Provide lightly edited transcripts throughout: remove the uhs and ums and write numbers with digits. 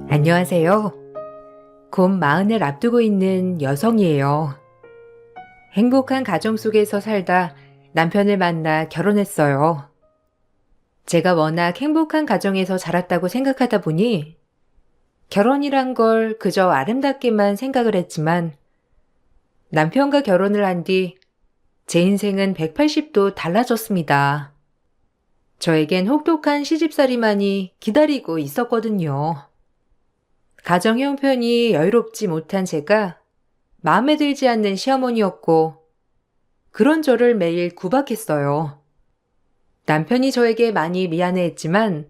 안녕하세요. 곧 마흔을 앞두고 있는 여성이에요. 행복한 가정 속에서 살다 남편을 만나 결혼했어요. 제가 워낙 행복한 가정에서 자랐다고 생각하다 보니 결혼이란 걸 그저 아름답게만 생각을 했지만 남편과 결혼을 한 뒤 제 인생은 180도 달라졌습니다. 저에겐 혹독한 시집살이만이 기다리고 있었거든요. 가정 형편이 여유롭지 못한 제가 마음에 들지 않는 시어머니였고 그런 저를 매일 구박했어요. 남편이 저에게 많이 미안해했지만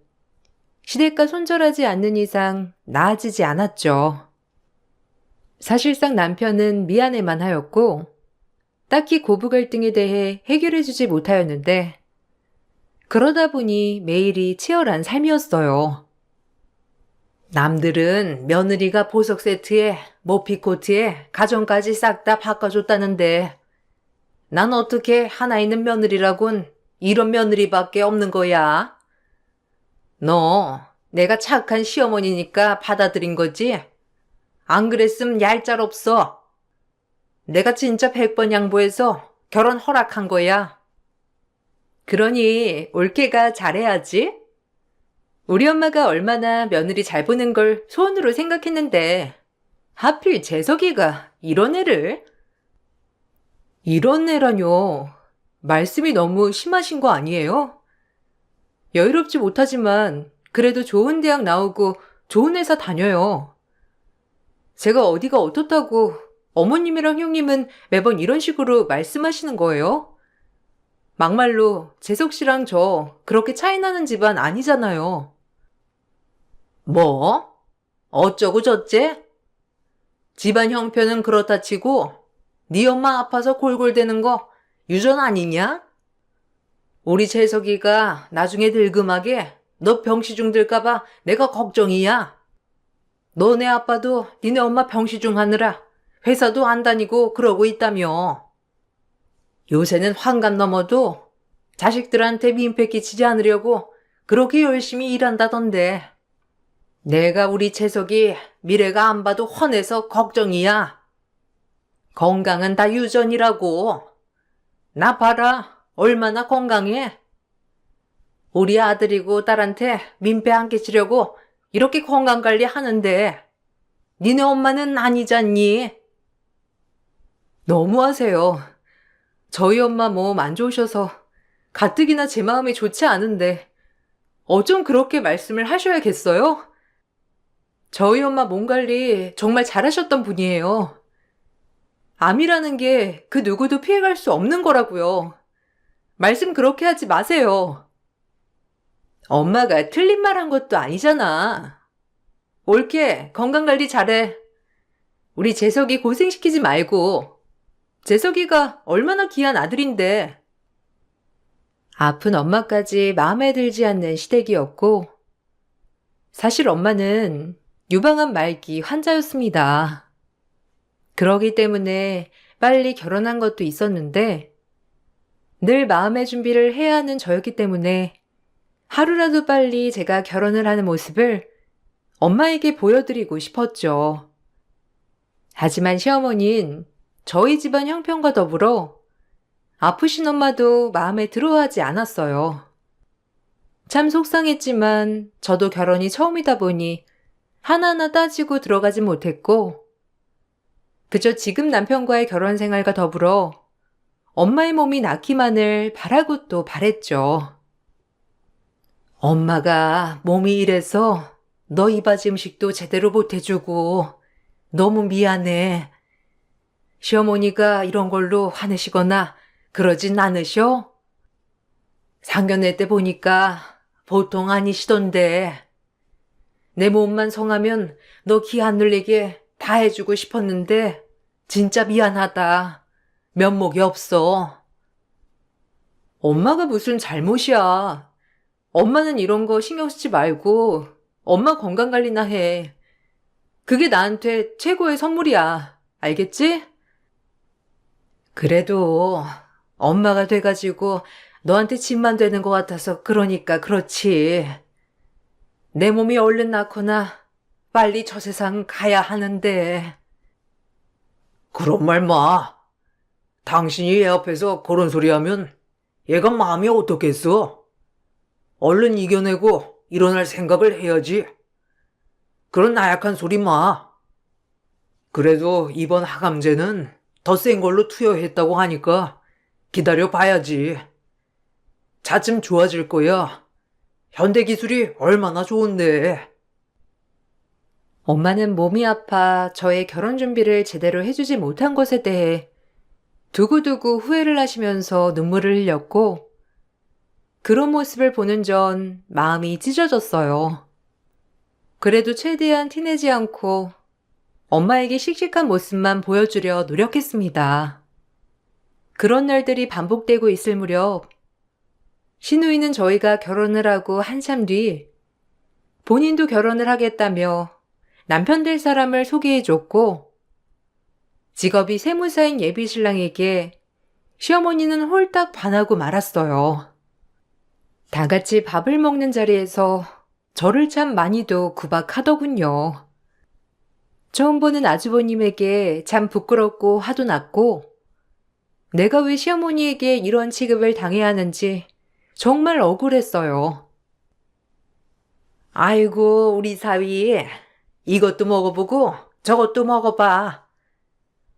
시댁과 손절하지 않는 이상 나아지지 않았죠. 사실상 남편은 미안해만 하였고 딱히 고부 갈등에 대해 해결해주지 못하였는데 그러다 보니 매일이 치열한 삶이었어요. 남들은 며느리가 보석 세트에 모피코트에 가정까지 싹 다 바꿔줬다는데 난 어떻게 하나 있는 며느리라곤 이런 며느리밖에 없는 거야? 너 내가 착한 시어머니니까 받아들인 거지? 안 그랬음 얄짤없어. 내가 진짜 100번 양보해서 결혼 허락한 거야. 그러니 올케가 잘해야지. 우리 엄마가 얼마나 며느리 잘 보는 걸 소원으로 생각했는데 하필 재석이가 이런 애를? 이런 애라뇨. 말씀이 너무 심하신 거 아니에요? 여유롭지 못하지만 그래도 좋은 대학 나오고 좋은 회사 다녀요. 제가 어디가 어떻다고 어머님이랑 형님은 매번 이런 식으로 말씀하시는 거예요? 막말로 재석 씨랑 저 그렇게 차이 나는 집안 아니잖아요. 뭐? 어쩌고 저째? 집안 형편은 그렇다 치고 네 엄마 아파서 골골대는 거 유전 아니냐? 우리 재석이가 나중에 늙음하게 너 병시중 들까봐 내가 걱정이야. 너네 아빠도 니네 엄마 병시중 하느라 회사도 안 다니고 그러고 있다며. 요새는 환갑 넘어도 자식들한테 민폐 끼치지 않으려고 그렇게 열심히 일한다던데. 내가 우리 재석이 미래가 안 봐도 훤해서 걱정이야. 건강은 다 유전이라고. 나 봐라. 얼마나 건강해. 우리 아들이고 딸한테 민폐 안 끼치려고 이렇게 건강관리 하는데 니네 엄마는 아니잖니. 너무하세요. 저희 엄마 몸 안 좋으셔서 가뜩이나 제 마음이 좋지 않은데 어쩜 그렇게 말씀을 하셔야겠어요? 저희 엄마 몸 관리 정말 잘하셨던 분이에요. 암이라는 게 그 누구도 피해갈 수 없는 거라고요. 말씀 그렇게 하지 마세요. 엄마가 틀린 말 한 것도 아니잖아. 옳게 건강관리 잘해. 우리 재석이 고생시키지 말고. 재석이가 얼마나 귀한 아들인데. 아픈 엄마까지 마음에 들지 않는 시댁이었고 사실 엄마는 유방암 말기 환자였습니다. 그러기 때문에 빨리 결혼한 것도 있었는데 늘 마음의 준비를 해야 하는 저였기 때문에 하루라도 빨리 제가 결혼을 하는 모습을 엄마에게 보여드리고 싶었죠. 하지만 시어머니는 저희 집안 형편과 더불어 아프신 엄마도 마음에 들어하지 않았어요. 참 속상했지만 저도 결혼이 처음이다 보니 하나하나 따지고 들어가지 못했고 그저 지금 남편과의 결혼 생활과 더불어 엄마의 몸이 낫기만을 바라고 또 바랬죠. 엄마가 몸이 이래서 너 이바지 음식도 제대로 못 해주고 너무 미안해. 시어머니가 이런 걸로 화내시거나 그러진 않으셔? 상견례 때 보니까 보통 아니시던데. 내 몸만 성하면 너 기 안 눌리게 다 해주고 싶었는데 진짜 미안하다. 면목이 없어. 엄마가 무슨 잘못이야. 엄마는 이런 거 신경 쓰지 말고 엄마 건강관리나 해. 그게 나한테 최고의 선물이야. 알겠지? 그래도 엄마가 돼가지고 너한테 짐만 되는 것 같아서 그러니까 그렇지. 내 몸이 얼른 낫거나 빨리 저 세상 가야 하는데. 그런 말 마. 당신이 얘 앞에서 그런 소리 하면 얘가 마음이 어떻겠어? 얼른 이겨내고 일어날 생각을 해야지. 그런 나약한 소리 마. 그래도 이번 하감제는 더 센 걸로 투여했다고 하니까 기다려 봐야지. 차츰 좋아질 거야. 현대 기술이 얼마나 좋은데. 엄마는 몸이 아파 저의 결혼 준비를 제대로 해주지 못한 것에 대해 두고두고 후회를 하시면서 눈물을 흘렸고, 그런 모습을 보는 전 마음이 찢어졌어요. 그래도 최대한 티내지 않고 엄마에게 씩씩한 모습만 보여주려 노력했습니다. 그런 날들이 반복되고 있을 무렵 신우이는 저희가 결혼을 하고 한참 뒤 본인도 결혼을 하겠다며 남편 될 사람을 소개해줬고, 직업이 세무사인 예비신랑에게 시어머니는 홀딱 반하고 말았어요. 다 같이 밥을 먹는 자리에서 저를 참 많이도 구박하더군요. 처음 보는 아주버님에게 참 부끄럽고 화도 났고, 내가 왜 시어머니에게 이런 취급을 당해야 하는지 정말 억울했어요. 아이고, 우리 사위, 이것도 먹어보고 저것도 먹어봐.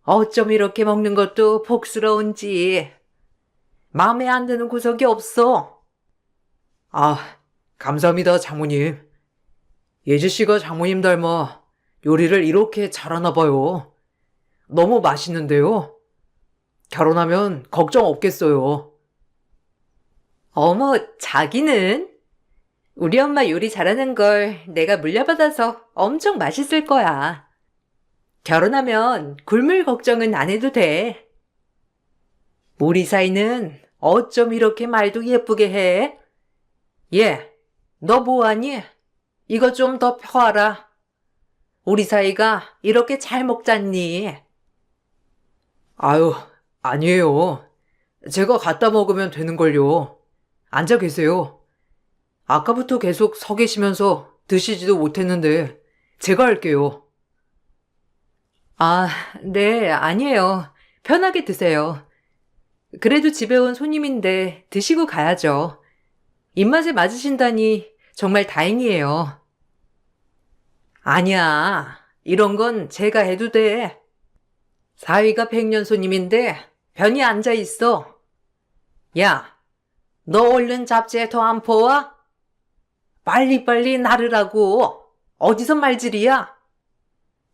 어쩜 이렇게 먹는 것도 복스러운지. 마음에 안 드는 구석이 없어. 아, 감사합니다, 장모님. 예지씨가 장모님 닮아 요리를 이렇게 잘하나 봐요. 너무 맛있는데요. 결혼하면 걱정 없겠어요. 어머, 자기는? 우리 엄마 요리 잘하는 걸 내가 물려받아서 엄청 맛있을 거야. 결혼하면 굶을 걱정은 안 해도 돼. 우리 사이는 어쩜 이렇게 말도 예쁘게 해? 얘, 너 뭐하니? 이거 좀 더 펴와라. 우리 사이가 이렇게 잘 먹잖니. 아유, 아니에요. 제가 갖다 먹으면 되는걸요. 앉아 계세요. 아까부터 계속 서 계시면서 드시지도 못했는데 제가 할게요. 아, 네, 아니에요. 편하게 드세요. 그래도 집에 온 손님인데 드시고 가야죠. 입맛에 맞으신다니 정말 다행이에요. 아니야, 이런 건 제가 해도 돼. 사위가 백년 손님인데 편히 앉아 있어. 야, 너 얼른 잡채 더 안 퍼와? 빨리빨리 나르라고. 어디서 말질이야?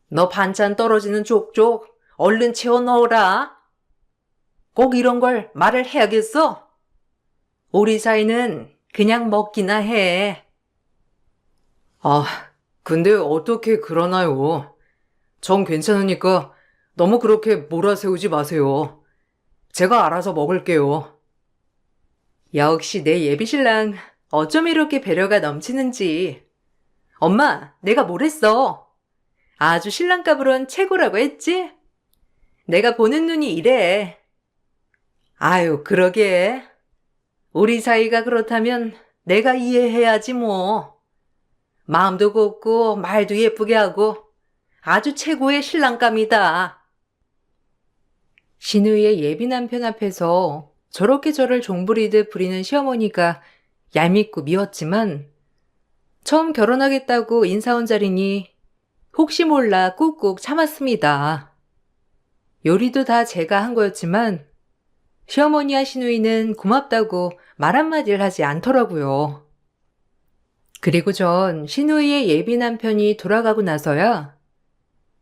너 반찬 떨어지는 족족 얼른 채워 넣어라. 꼭 이런 걸 말을 해야겠어? 우리 사이는 그냥 먹기나 해. 아, 근데 어떻게 그러나요? 전 괜찮으니까 너무 그렇게 몰아세우지 마세요. 제가 알아서 먹을게요. 역시 내 예비신랑 어쩜 이렇게 배려가 넘치는지. 엄마, 내가 뭘 했어? 아주 신랑감으론 최고라고 했지? 내가 보는 눈이 이래. 아유, 그러게. 우리 사이가 그렇다면 내가 이해해야지 뭐. 마음도 곱고 말도 예쁘게 하고 아주 최고의 신랑감이다. 신우이의 예비 남편 앞에서 저렇게 저를 종부리듯 부리는 시어머니가 얄밉고 미웠지만, 처음 결혼하겠다고 인사 온 자리니 혹시 몰라 꾹꾹 참았습니다. 요리도 다 제가 한 거였지만 시어머니와 시누이는 고맙다고 말 한마디를 하지 않더라고요. 그리고 전 시누이의 예비 남편이 돌아가고 나서야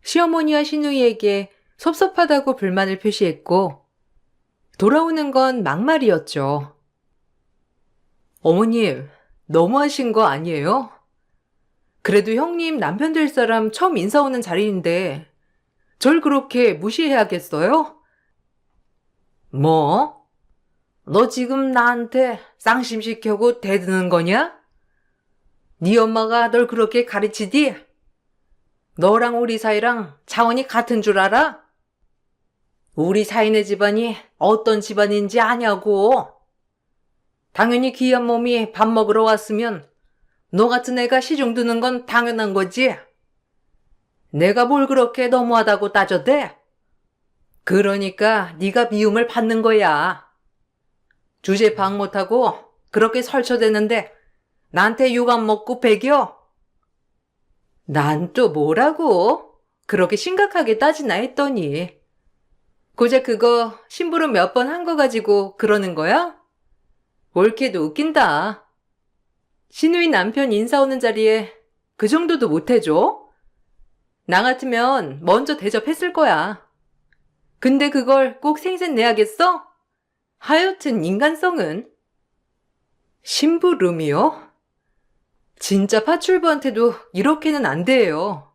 시어머니와 시누이에게 섭섭하다고 불만을 표시했고, 돌아오는 건 막말이었죠. 어머님, 너무하신 거 아니에요? 그래도 형님 남편 될 사람 처음 인사 오는 자리인데 절 그렇게 무시해야겠어요? 뭐? 너 지금 나한테 쌍심시켜고 대드는 거냐? 네 엄마가 널 그렇게 가르치디? 너랑 우리 사이랑 차원이 같은 줄 알아? 우리 사이네 집안이 어떤 집안인지 아냐고. 당연히 귀한 몸이 밥 먹으러 왔으면 너 같은 애가 시중 드는 건 당연한 거지. 내가 뭘 그렇게 너무하다고 따졌대? 그러니까 네가 미움을 받는 거야. 주제 파악 못하고 그렇게 설쳐대는데 나한테 욕 안 먹고 배겨? 난 또 뭐라고? 그렇게 심각하게 따지나 했더니 고작 그거 심부름 몇 번 한 거 가지고 그러는 거야? 옳게도 웃긴다. 신우이 남편 인사 오는 자리에 그 정도도 못 해줘? 나 같으면 먼저 대접했을 거야. 근데 그걸 꼭 생색 내야겠어? 하여튼 인간성은. 심부름이요? 진짜 파출부한테도 이렇게는 안 돼요.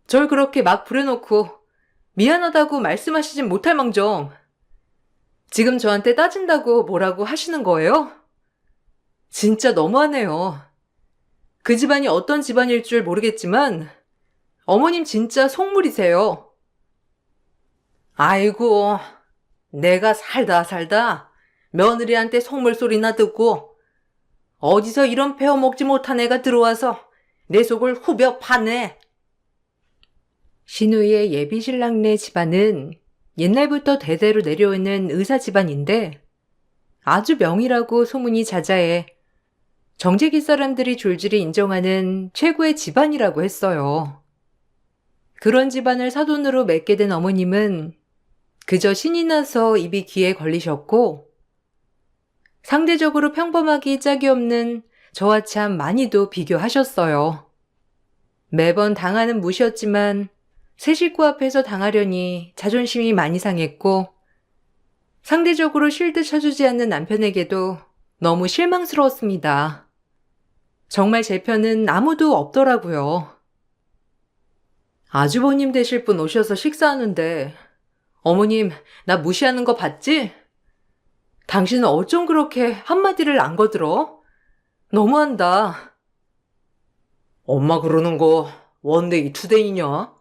절 그렇게 막 부려놓고 미안하다고 말씀하시진 못할 망정. 지금 저한테 따진다고 뭐라고 하시는 거예요? 진짜 너무하네요. 그 집안이 어떤 집안일 줄 모르겠지만 어머님 진짜 속물이세요. 아이고, 내가 살다 며느리한테 속물 소리나 듣고 어디서 이런 배워먹지 못한 애가 들어와서 내 속을 후벼 파네. 신우이의 예비신랑네 집안은 옛날부터 대대로 내려오는 의사 집안인데 아주 명의라고 소문이 자자해 정재기 사람들이 줄줄이 인정하는 최고의 집안이라고 했어요. 그런 집안을 사돈으로 맺게 된 어머님은 그저 신이 나서 입이 귀에 걸리셨고 상대적으로 평범하기 짝이 없는 저와 참 많이도 비교하셨어요. 매번 당하는 무시였지만 새 식구 앞에서 당하려니 자존심이 많이 상했고 상대적으로 실드 쳐주지 않는 남편에게도 너무 실망스러웠습니다. 정말 제 편은 아무도 없더라고요. 아주버님 되실 분 오셔서 식사하는데 어머님 나 무시하는 거 봤지? 당신은 어쩜 그렇게 한마디를 안 거들어? 너무한다. 엄마 그러는 거 원데이 투데이냐?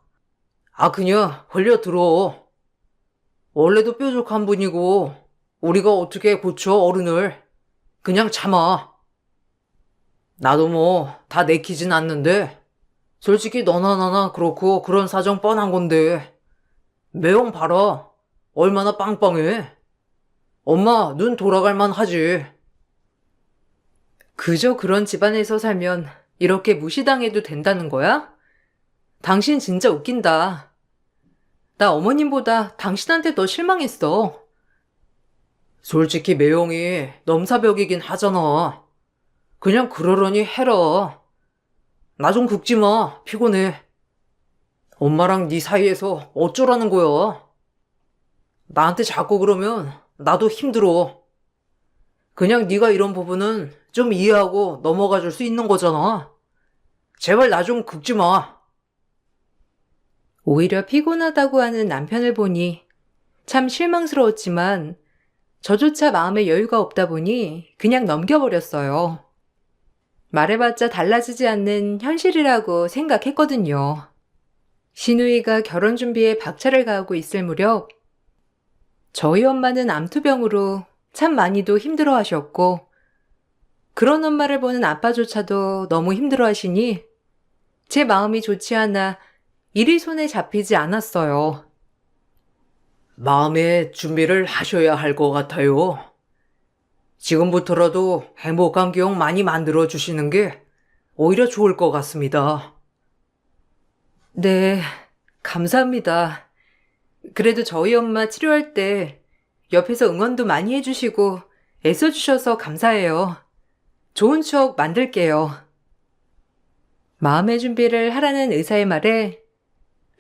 아 그냥 걸려 들어. 원래도 뾰족한 분이고 우리가 어떻게 고쳐 어른을. 그냥 참아. 나도 뭐 다 내키진 않는데 솔직히 너나 나나 그렇고 그런 사정 뻔한 건데 매형 봐라. 얼마나 빵빵해. 엄마 눈 돌아갈 만하지. 그저 그런 집안에서 살면 이렇게 무시당해도 된다는 거야? 당신 진짜 웃긴다. 나 어머님보다 당신한테 더 실망했어. 솔직히 매형이 넘사벽이긴 하잖아. 그냥 그러려니 해라. 나 좀 긁지 마. 피곤해. 엄마랑 네 사이에서 어쩌라는 거야. 나한테 자꾸 그러면 나도 힘들어. 그냥 네가 이런 부분은 좀 이해하고 넘어가 줄 수 있는 거잖아. 제발 나 좀 긁지 마. 오히려 피곤하다고 하는 남편을 보니 참 실망스러웠지만 저조차 마음에 여유가 없다 보니 그냥 넘겨버렸어요. 말해봤자 달라지지 않는 현실이라고 생각했거든요. 신우이가 결혼 준비에 박차를 가하고 있을 무렵 저희 엄마는 암투병으로 참 많이도 힘들어 하셨고 그런 엄마를 보는 아빠조차도 너무 힘들어 하시니 제 마음이 좋지 않아 일이 손에 잡히지 않았어요. 마음의 준비를 하셔야 할 것 같아요. 지금부터라도 행복한 기억 많이 만들어 주시는 게 오히려 좋을 것 같습니다. 네, 감사합니다. 그래도 저희 엄마 치료할 때 옆에서 응원도 많이 해주시고 애써주셔서 감사해요. 좋은 추억 만들게요. 마음의 준비를 하라는 의사의 말에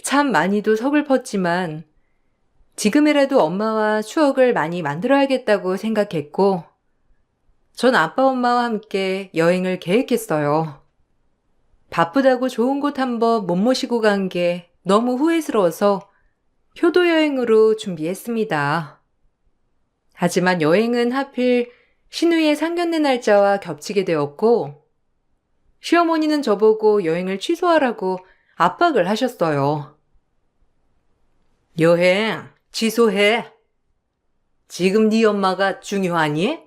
참 많이도 서글펐지만 지금이라도 엄마와 추억을 많이 만들어야겠다고 생각했고 전 아빠 엄마와 함께 여행을 계획했어요. 바쁘다고 좋은 곳 한번 못 모시고 간 게 너무 후회스러워서 효도 여행으로 준비했습니다. 하지만 여행은 하필 신우이의 상견례 날짜와 겹치게 되었고 시어머니는 저보고 여행을 취소하라고 압박을 하셨어요. 여행 취소해. 지금 네 엄마가 중요하니?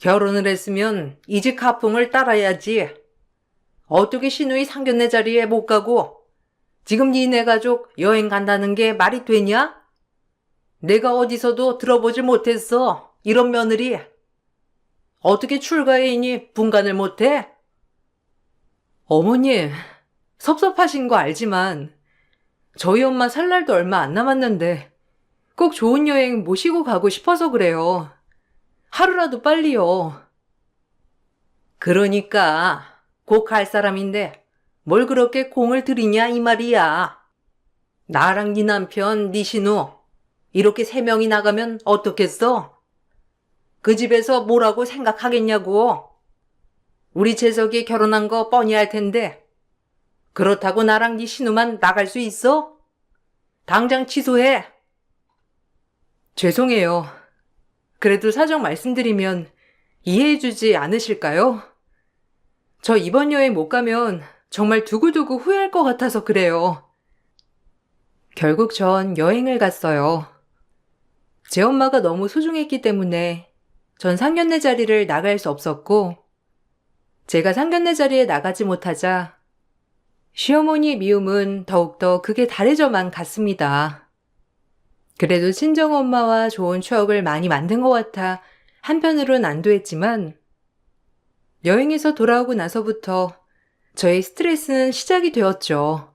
결혼을 했으면 이직 가풍을 따라야지. 어떻게 신우이 상견례 자리에 못 가고 지금 니네 가족 여행 간다는 게 말이 되냐? 내가 어디서도 들어보질 못했어. 이런 며느리. 어떻게 출가해이니 분간을 못해? 어머님, 섭섭하신 거 알지만 저희 엄마 살 날도 얼마 안 남았는데 꼭 좋은 여행 모시고 가고 싶어서 그래요. 하루라도 빨리요. 그러니까 곧 갈 사람인데 뭘 그렇게 공을 들이냐 이 말이야. 나랑 네 남편, 네 신우 이렇게 세 명이 나가면 어떻겠어? 그 집에서 뭐라고 생각하겠냐고. 우리 재석이 결혼한 거 뻔히 알 텐데 그렇다고 나랑 네 신우만 나갈 수 있어? 당장 취소해. 죄송해요. 그래도 사정 말씀드리면 이해해주지 않으실까요? 저 이번 여행 못 가면 정말 두고두고 후회할 것 같아서 그래요. 결국 전 여행을 갔어요. 제 엄마가 너무 소중했기 때문에 전 상견례 자리를 나갈 수 없었고, 제가 상견례 자리에 나가지 못하자 시어머니의 미움은 더욱더 극에 달해져만 갔습니다. 그래도 친정엄마와 좋은 추억을 많이 만든 것 같아 한편으론 안도했지만, 여행에서 돌아오고 나서부터 저의 스트레스는 시작이 되었죠.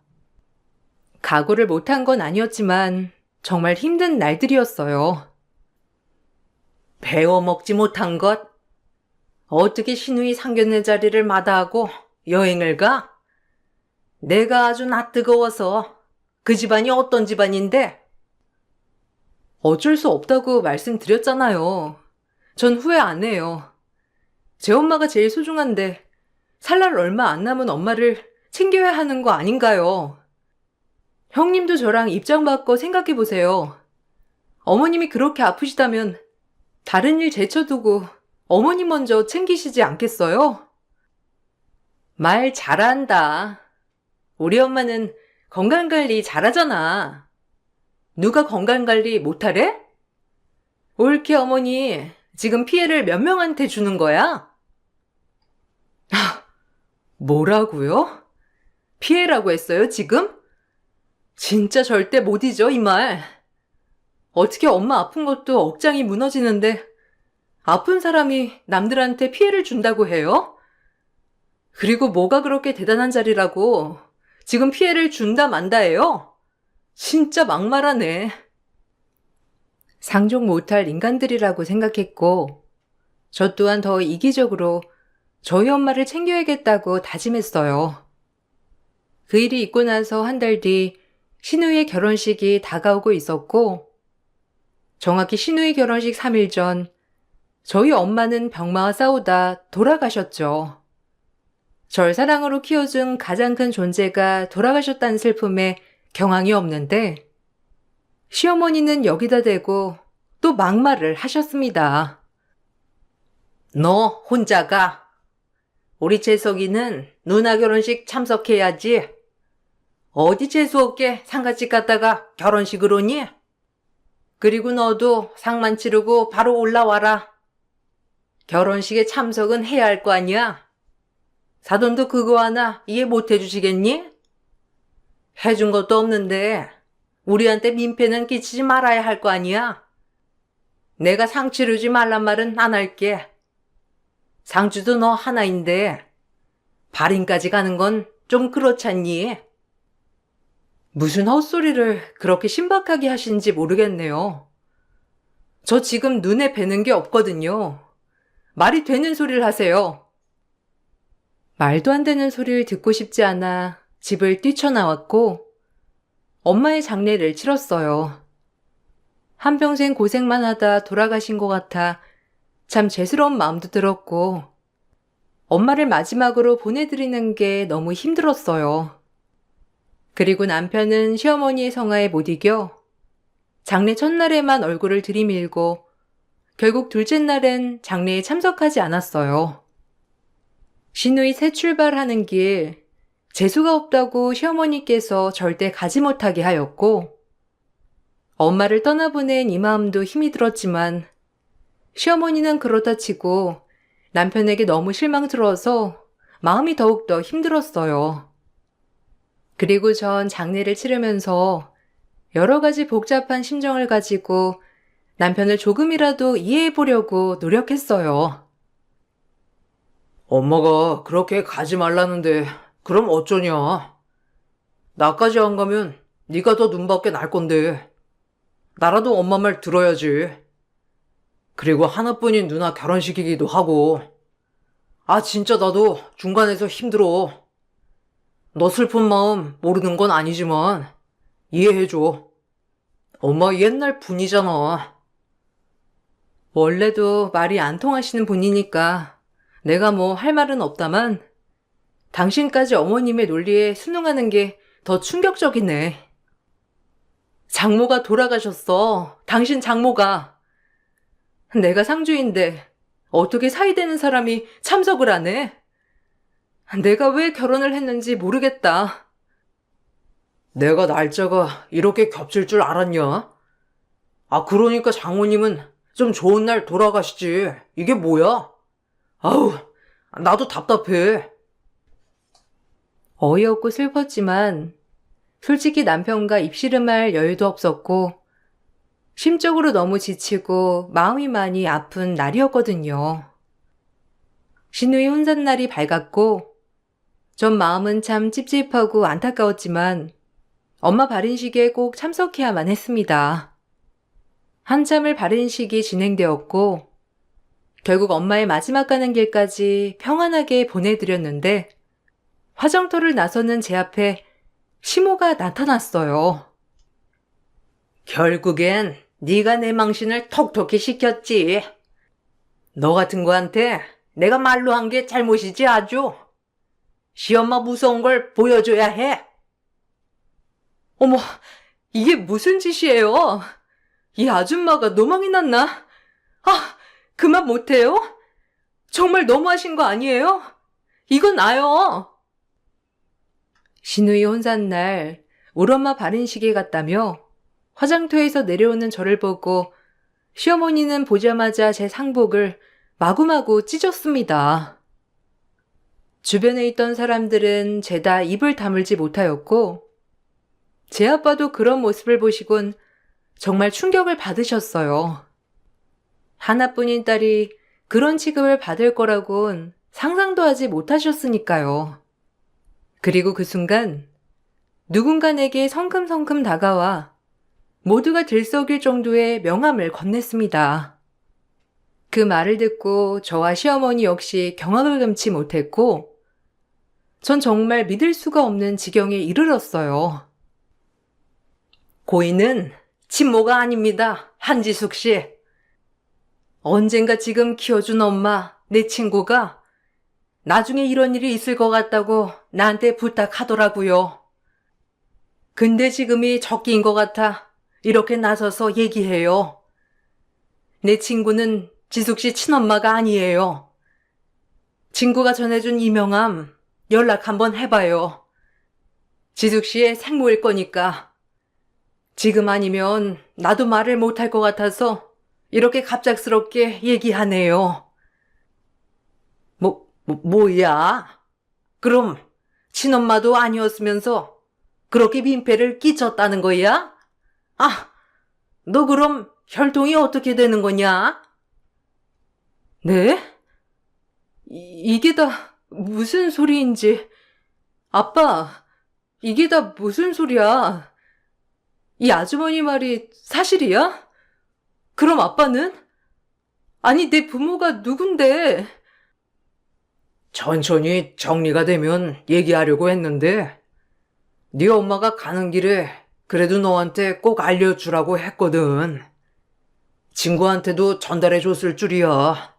각오를 못한 건 아니었지만 정말 힘든 날들이었어요. 배워먹지 못한 것? 어떻게 신우이 상견례 자리를 마다하고 여행을 가? 내가 아주 낯뜨거워서. 그 집안이 어떤 집안인데? 어쩔 수 없다고 말씀드렸잖아요. 전 후회 안 해요. 제 엄마가 제일 소중한데 살 날 얼마 안 남은 엄마를 챙겨야 하는 거 아닌가요? 형님도 저랑 입장 바꿔 생각해 보세요. 어머님이 그렇게 아프시다면 다른 일 제쳐두고 어머님 먼저 챙기시지 않겠어요? 말 잘한다. 우리 엄마는 건강관리 잘하잖아. 누가 건강관리 못하래? 올케 어머니, 지금 피해를 몇 명한테 주는 거야? 뭐라고요? 피해라고 했어요, 지금? 진짜 절대 못 잊어, 이 말. 어떻게 엄마 아픈 것도 억장이 무너지는데 아픈 사람이 남들한테 피해를 준다고 해요? 그리고 뭐가 그렇게 대단한 자리라고 지금 피해를 준다 만다예요? 진짜 막말하네. 상종 못할 인간들이라고 생각했고, 저 또한 더 이기적으로 저희 엄마를 챙겨야겠다고 다짐했어요. 그 일이 있고 나서 한 달 뒤 신우의 결혼식이 다가오고 있었고, 정확히 신우의 결혼식 3일 전 저희 엄마는 병마와 싸우다 돌아가셨죠. 절 사랑으로 키워준 가장 큰 존재가 돌아가셨다는 슬픔에 경황이 없는데, 시어머니는 여기다 대고 또 막말을 하셨습니다. 너 혼자 가. 우리 재석이는 누나 결혼식 참석해야지. 어디 재수없게 상가집 갔다가 결혼식을 오니? 그리고 너도 상만 치르고 바로 올라와라. 결혼식에 참석은 해야 할 거 아니야? 사돈도 그거 하나 이해 못 해주시겠니? 해준 것도 없는데 우리한테 민폐는 끼치지 말아야 할 거 아니야? 내가 상 치르지 말란 말은 안 할게. 상주도 너 하나인데 발인까지 가는 건 좀 그렇잖니? 무슨 헛소리를 그렇게 신박하게 하신지 모르겠네요. 저 지금 눈에 뵈는 게 없거든요. 말이 되는 소리를 하세요. 말도 안 되는 소리를 듣고 싶지 않아 집을 뛰쳐나왔고, 엄마의 장례를 치렀어요. 한평생 고생만 하다 돌아가신 것 같아 참 죄스러운 마음도 들었고, 엄마를 마지막으로 보내드리는 게 너무 힘들었어요. 그리고 남편은 시어머니의 성화에 못 이겨 장례 첫날에만 얼굴을 들이밀고 결국 둘째 날엔 장례에 참석하지 않았어요. 신우이 새 출발하는 길, 재수가 없다고 시어머니께서 절대 가지 못하게 하였고, 엄마를 떠나보낸 이 마음도 힘이 들었지만 시어머니는 그렇다 치고 남편에게 너무 실망스러워서 마음이 더욱더 힘들었어요. 그리고 전 장례를 치르면서 여러 가지 복잡한 심정을 가지고 남편을 조금이라도 이해해 보려고 노력했어요. 엄마가 그렇게 가지 말라는데 그럼 어쩌냐? 나까지 안 가면 네가 더 눈밖에 날 건데. 나라도 엄마 말 들어야지. 그리고 하나뿐인 누나 결혼식이기도 하고. 아, 진짜 나도 중간에서 힘들어. 너 슬픈 마음 모르는 건 아니지만 이해해줘. 엄마 옛날 분이잖아. 원래도 말이 안 통하시는 분이니까 내가 뭐 할 말은 없다만 당신까지 어머님의 논리에 순응하는 게 더 충격적이네. 장모가 돌아가셨어. 당신 장모가. 내가 상주인데 어떻게 사이되는 사람이 참석을 안 해? 내가 왜 결혼을 했는지 모르겠다. 내가 날짜가 이렇게 겹칠 줄 알았냐? 아, 그러니까 장모님은 좀 좋은 날 돌아가시지. 이게 뭐야? 아우, 나도 답답해. 어이없고 슬펐지만 솔직히 남편과 입씨름할 여유도 없었고 심적으로 너무 지치고 마음이 많이 아픈 날이었거든요. 신우이 혼잣날이 밝았고 전 마음은 참 찝찝하고 안타까웠지만 엄마 발인식에 꼭 참석해야만 했습니다. 한참을 발인식이 진행되었고 결국 엄마의 마지막 가는 길까지 평안하게 보내드렸는데 화정터를 나서는 제 앞에 시모가 나타났어요. 결국엔 네가 내 망신을 톡톡히 시켰지. 너 같은 거한테 내가 말로 한 게 잘못이지 아주. 시엄마 무서운 걸 보여줘야 해. 어머, 이게 무슨 짓이에요? 이 아줌마가 노망이 났나? 아, 그만 못해요? 정말 너무하신 거 아니에요? 이건 나요. 신우이 혼잣날 울엄마 발인식에 갔다며 화장터에서 내려오는 저를 보고 시어머니는 보자마자 제 상복을 마구마구 찢었습니다. 주변에 있던 사람들은 죄다 입을 다물지 못하였고 제 아빠도 그런 모습을 보시곤 정말 충격을 받으셨어요. 하나뿐인 딸이 그런 취급을 받을 거라곤 상상도 하지 못하셨으니까요. 그리고 그 순간 누군가 내게 성큼성큼 다가와 모두가 들썩일 정도의 명함을 건넸습니다. 그 말을 듣고 저와 시어머니 역시 경악을 금치 못했고 전 정말 믿을 수가 없는 지경에 이르렀어요. 고인은 친모가 아닙니다. 한지숙 씨. 언젠가 지금 키워준 엄마, 내 친구가 나중에 이런 일이 있을 것 같다고 나한테 부탁하더라고요. 근데 지금이 적기인 것 같아 이렇게 나서서 얘기해요. 내 친구는 지숙 씨 친엄마가 아니에요. 친구가 전해준 이 명함 연락 한번 해봐요. 지숙 씨의 생모일 거니까. 지금 아니면 나도 말을 못할 것 같아서 이렇게 갑작스럽게 얘기하네요. 뭐야? 그럼 친엄마도 아니었으면서 그렇게 민폐를 끼쳤다는 거야? 아, 너 그럼 혈통이 어떻게 되는 거냐? 네? 이게 다 무슨 소리인지. 아빠, 이게 다 무슨 소리야? 이 아주머니 말이 사실이야? 그럼 아빠는? 아니, 내 부모가 누군데? 천천히 정리가 되면 얘기하려고 했는데 네 엄마가 가는 길에 그래도 너한테 꼭 알려주라고 했거든. 친구한테도 전달해줬을 줄이야.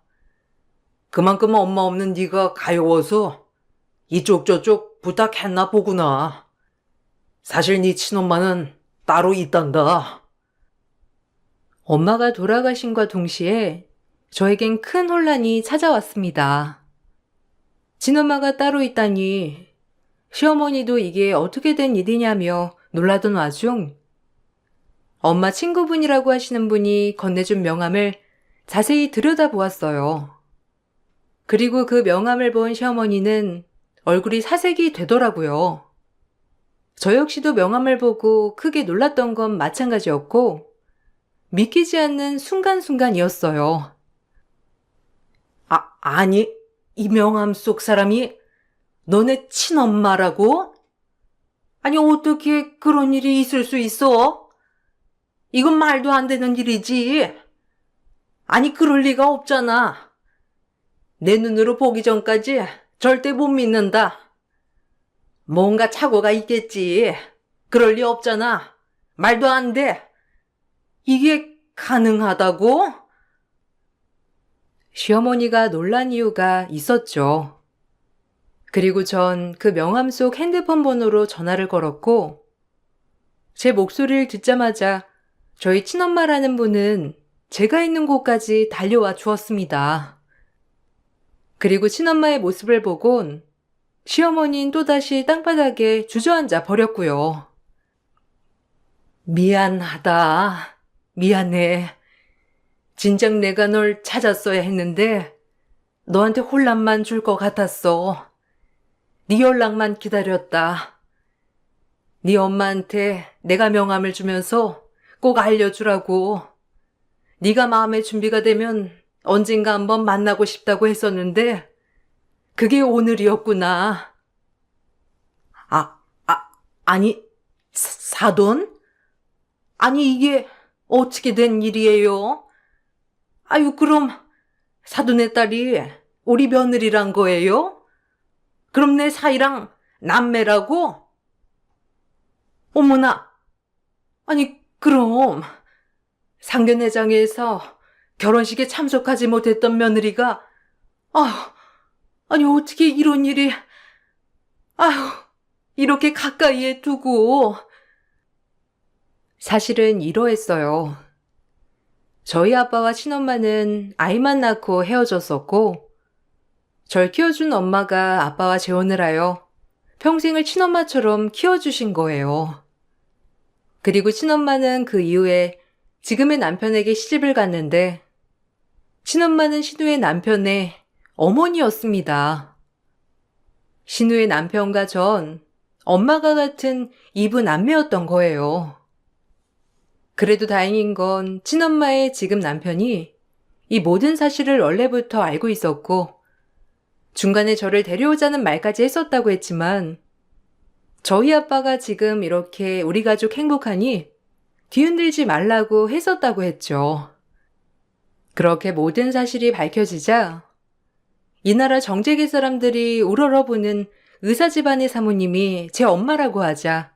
그만큼 엄마 없는 네가 가여워서 이쪽 저쪽 부탁했나 보구나. 사실 네 친엄마는 따로 있단다. 엄마가 돌아가신과 동시에 저에겐 큰 혼란이 찾아왔습니다. 친엄마가 따로 있다니 시어머니도 이게 어떻게 된 일이냐며 놀라던 와중 엄마 친구분이라고 하시는 분이 건네준 명함을 자세히 들여다보았어요. 그리고 그 명함을 본 시어머니는 얼굴이 사색이 되더라고요. 저 역시도 명함을 보고 크게 놀랐던 건 마찬가지였고, 믿기지 않는 순간순간이었어요. 아니, 이 명함 속 사람이 너네 친엄마라고? 아니, 어떻게 그런 일이 있을 수 있어? 이건 말도 안 되는 일이지. 아니, 그럴 리가 없잖아. 내 눈으로 보기 전까지 절대 못 믿는다. 뭔가 착오가 있겠지. 그럴 리 없잖아. 말도 안 돼. 이게 가능하다고? 시어머니가 놀란 이유가 있었죠. 그리고 전 그 명함 속 핸드폰 번호로 전화를 걸었고, 제 목소리를 듣자마자 저희 친엄마라는 분은 제가 있는 곳까지 달려와 주었습니다. 그리고 친엄마의 모습을 보곤 시어머니는 또다시 땅바닥에 주저앉아 버렸고요. 미안하다. 미안해. 진작 내가 널 찾았어야 했는데 너한테 혼란만 줄 것 같았어. 네 연락만 기다렸다. 네 엄마한테 내가 명함을 주면서 꼭 알려주라고. 네가 마음의 준비가 되면 언젠가 한번 만나고 싶다고 했었는데 그게 오늘이었구나. 아니, 사돈? 아니, 이게 어떻게 된 일이에요? 아유, 그럼 사돈의 딸이 우리 며느리란 거예요? 그럼 내 사이랑 남매라고? 어머나. 아니, 그럼 상견례장에서 결혼식에 참석하지 못했던 며느리가 아니 어떻게 이런 일이 이렇게 가까이에 두고. 사실은 이러했어요. 저희 아빠와 친엄마는 아이만 낳고 헤어졌었고, 절 키워준 엄마가 아빠와 재혼을 하여 평생을 친엄마처럼 키워주신 거예요. 그리고 친엄마는 그 이후에 지금의 남편에게 시집을 갔는데, 친엄마는 신우의 남편의 어머니였습니다. 신우의 남편과 전 엄마가 같은 이분 남매였던 거예요. 그래도 다행인 건 친엄마의 지금 남편이 이 모든 사실을 원래부터 알고 있었고, 중간에 저를 데려오자는 말까지 했었다고 했지만, 저희 아빠가 지금 이렇게 우리 가족 행복하니 뒤흔들지 말라고 했었다고 했죠. 그렇게 모든 사실이 밝혀지자 이 나라 정재계 사람들이 우러러보는 의사 집안의 사모님이 제 엄마라고 하자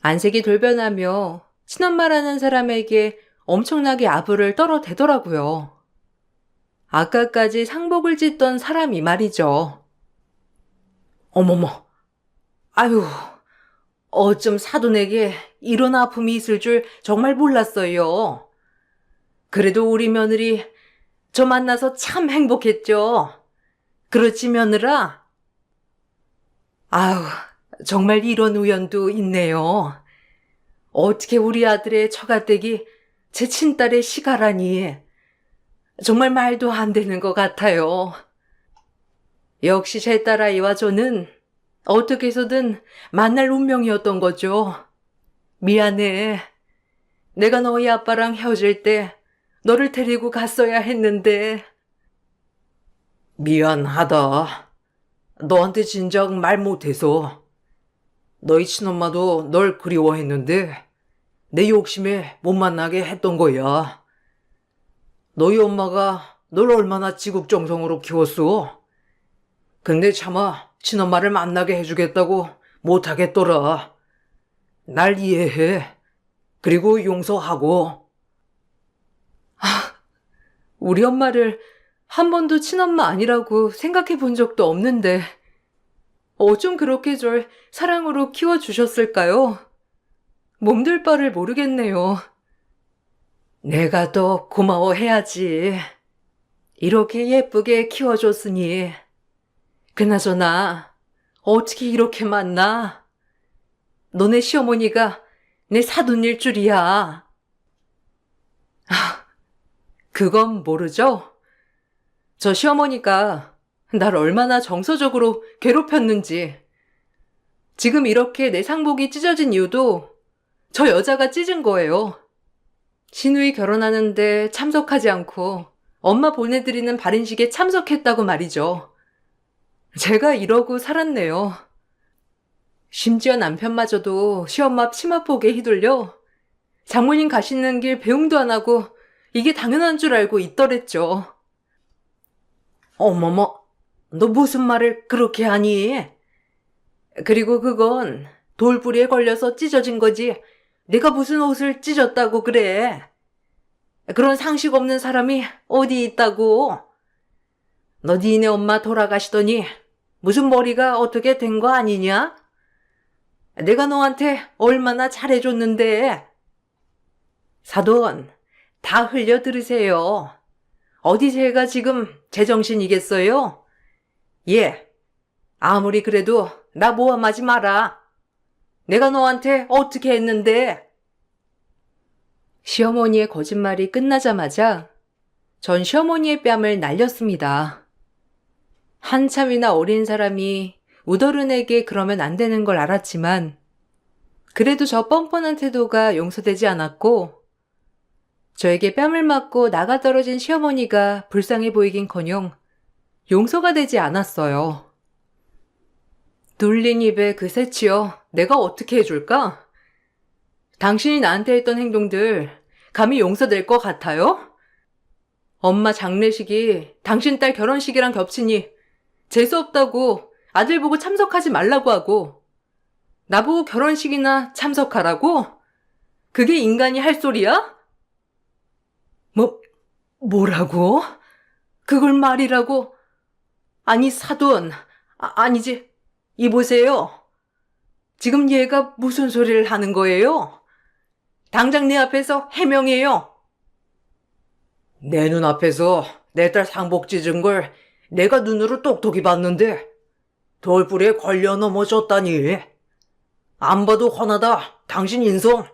안색이 돌변하며 친엄마라는 사람에게 엄청나게 아부를 떨어대더라고요. 아까까지 상복을 찢던 사람이 말이죠. 어머머, 아유, 어쩜 사돈에게 이런 아픔이 있을 줄 정말 몰랐어요. 그래도 우리 며느리 저 만나서 참 행복했죠. 그렇지 며느라? 아유, 정말 이런 우연도 있네요. 어떻게 우리 아들의 처가댁이 제 친딸의 시가라니. 정말 말도 안 되는 것 같아요. 역시 제 딸아이와 저는 어떻게 해서든 만날 운명이었던 거죠. 미안해. 내가 너희 아빠랑 헤어질 때 너를 데리고 갔어야 했는데. 미안하다. 너한테 진작 말 못해서. 너희 친엄마도 널 그리워했는데 내 욕심에 못 만나게 했던 거야. 너희 엄마가 널 얼마나 지극정성으로 키웠어. 근데 차마 친엄마를 만나게 해주겠다고 못하겠더라. 날 이해해. 그리고 용서하고. 우리 엄마를 한 번도 친엄마 아니라고 생각해 본 적도 없는데 어쩜 그렇게 절 사랑으로 키워주셨을까요? 몸둘 바를 모르겠네요. 내가 더 고마워해야지. 이렇게 예쁘게 키워줬으니. 그나저나 어떻게 이렇게 만나? 너네 시어머니가 내 사돈일 줄이야. 그건 모르죠? 저 시어머니가 날 얼마나 정서적으로 괴롭혔는지 지금 이렇게 내 상복이 찢어진 이유도 저 여자가 찢은 거예요. 신우이 결혼하는데 참석하지 않고 엄마 보내드리는 발인식에 참석했다고 말이죠. 제가 이러고 살았네요. 심지어 남편마저도 시엄마 앞 치마폭에 휘둘려 장모님 가시는 길 배웅도 안 하고 이게 당연한 줄 알고 있더랬죠. 어머머, 너 무슨 말을 그렇게 하니? 그리고 그건 돌부리에 걸려서 찢어진 거지. 내가 무슨 옷을 찢었다고 그래. 그런 상식 없는 사람이 어디 있다고. 너 니네 엄마 돌아가시더니 무슨 머리가 어떻게 된 거 아니냐? 내가 너한테 얼마나 잘해줬는데. 사돈, 다 흘려 들으세요. 어디 제가 지금 제정신이겠어요? 예, 아무리 그래도 나 모함하지 마라. 내가 너한테 어떻게 했는데? 시어머니의 거짓말이 끝나자마자 전 시어머니의 뺨을 날렸습니다. 한참이나 어린 사람이 우더른에게 그러면 안 되는 걸 알았지만 그래도 저 뻔뻔한 태도가 용서되지 않았고 저에게 뺨을 맞고 나가 떨어진 시어머니가 불쌍해 보이긴커녕 용서가 되지 않았어요. 눌린 입에 그 새치여 내가 어떻게 해줄까? 당신이 나한테 했던 행동들 감히 용서될 것 같아요? 엄마 장례식이 당신 딸 결혼식이랑 겹치니 재수없다고 아들 보고 참석하지 말라고 하고 나보고 결혼식이나 참석하라고? 그게 인간이 할 소리야? 뭐라고? 그걸 말이라고? 아니 사돈, 아니지. 이보세요. 지금 얘가 무슨 소리를 하는 거예요? 당장 내 앞에서 해명해요. 내 눈앞에서 내 딸 상복 찢은 걸 내가 눈으로 똑똑히 봤는데 돌부리에 걸려 넘어졌다니. 안 봐도 훤하다. 당신 인성.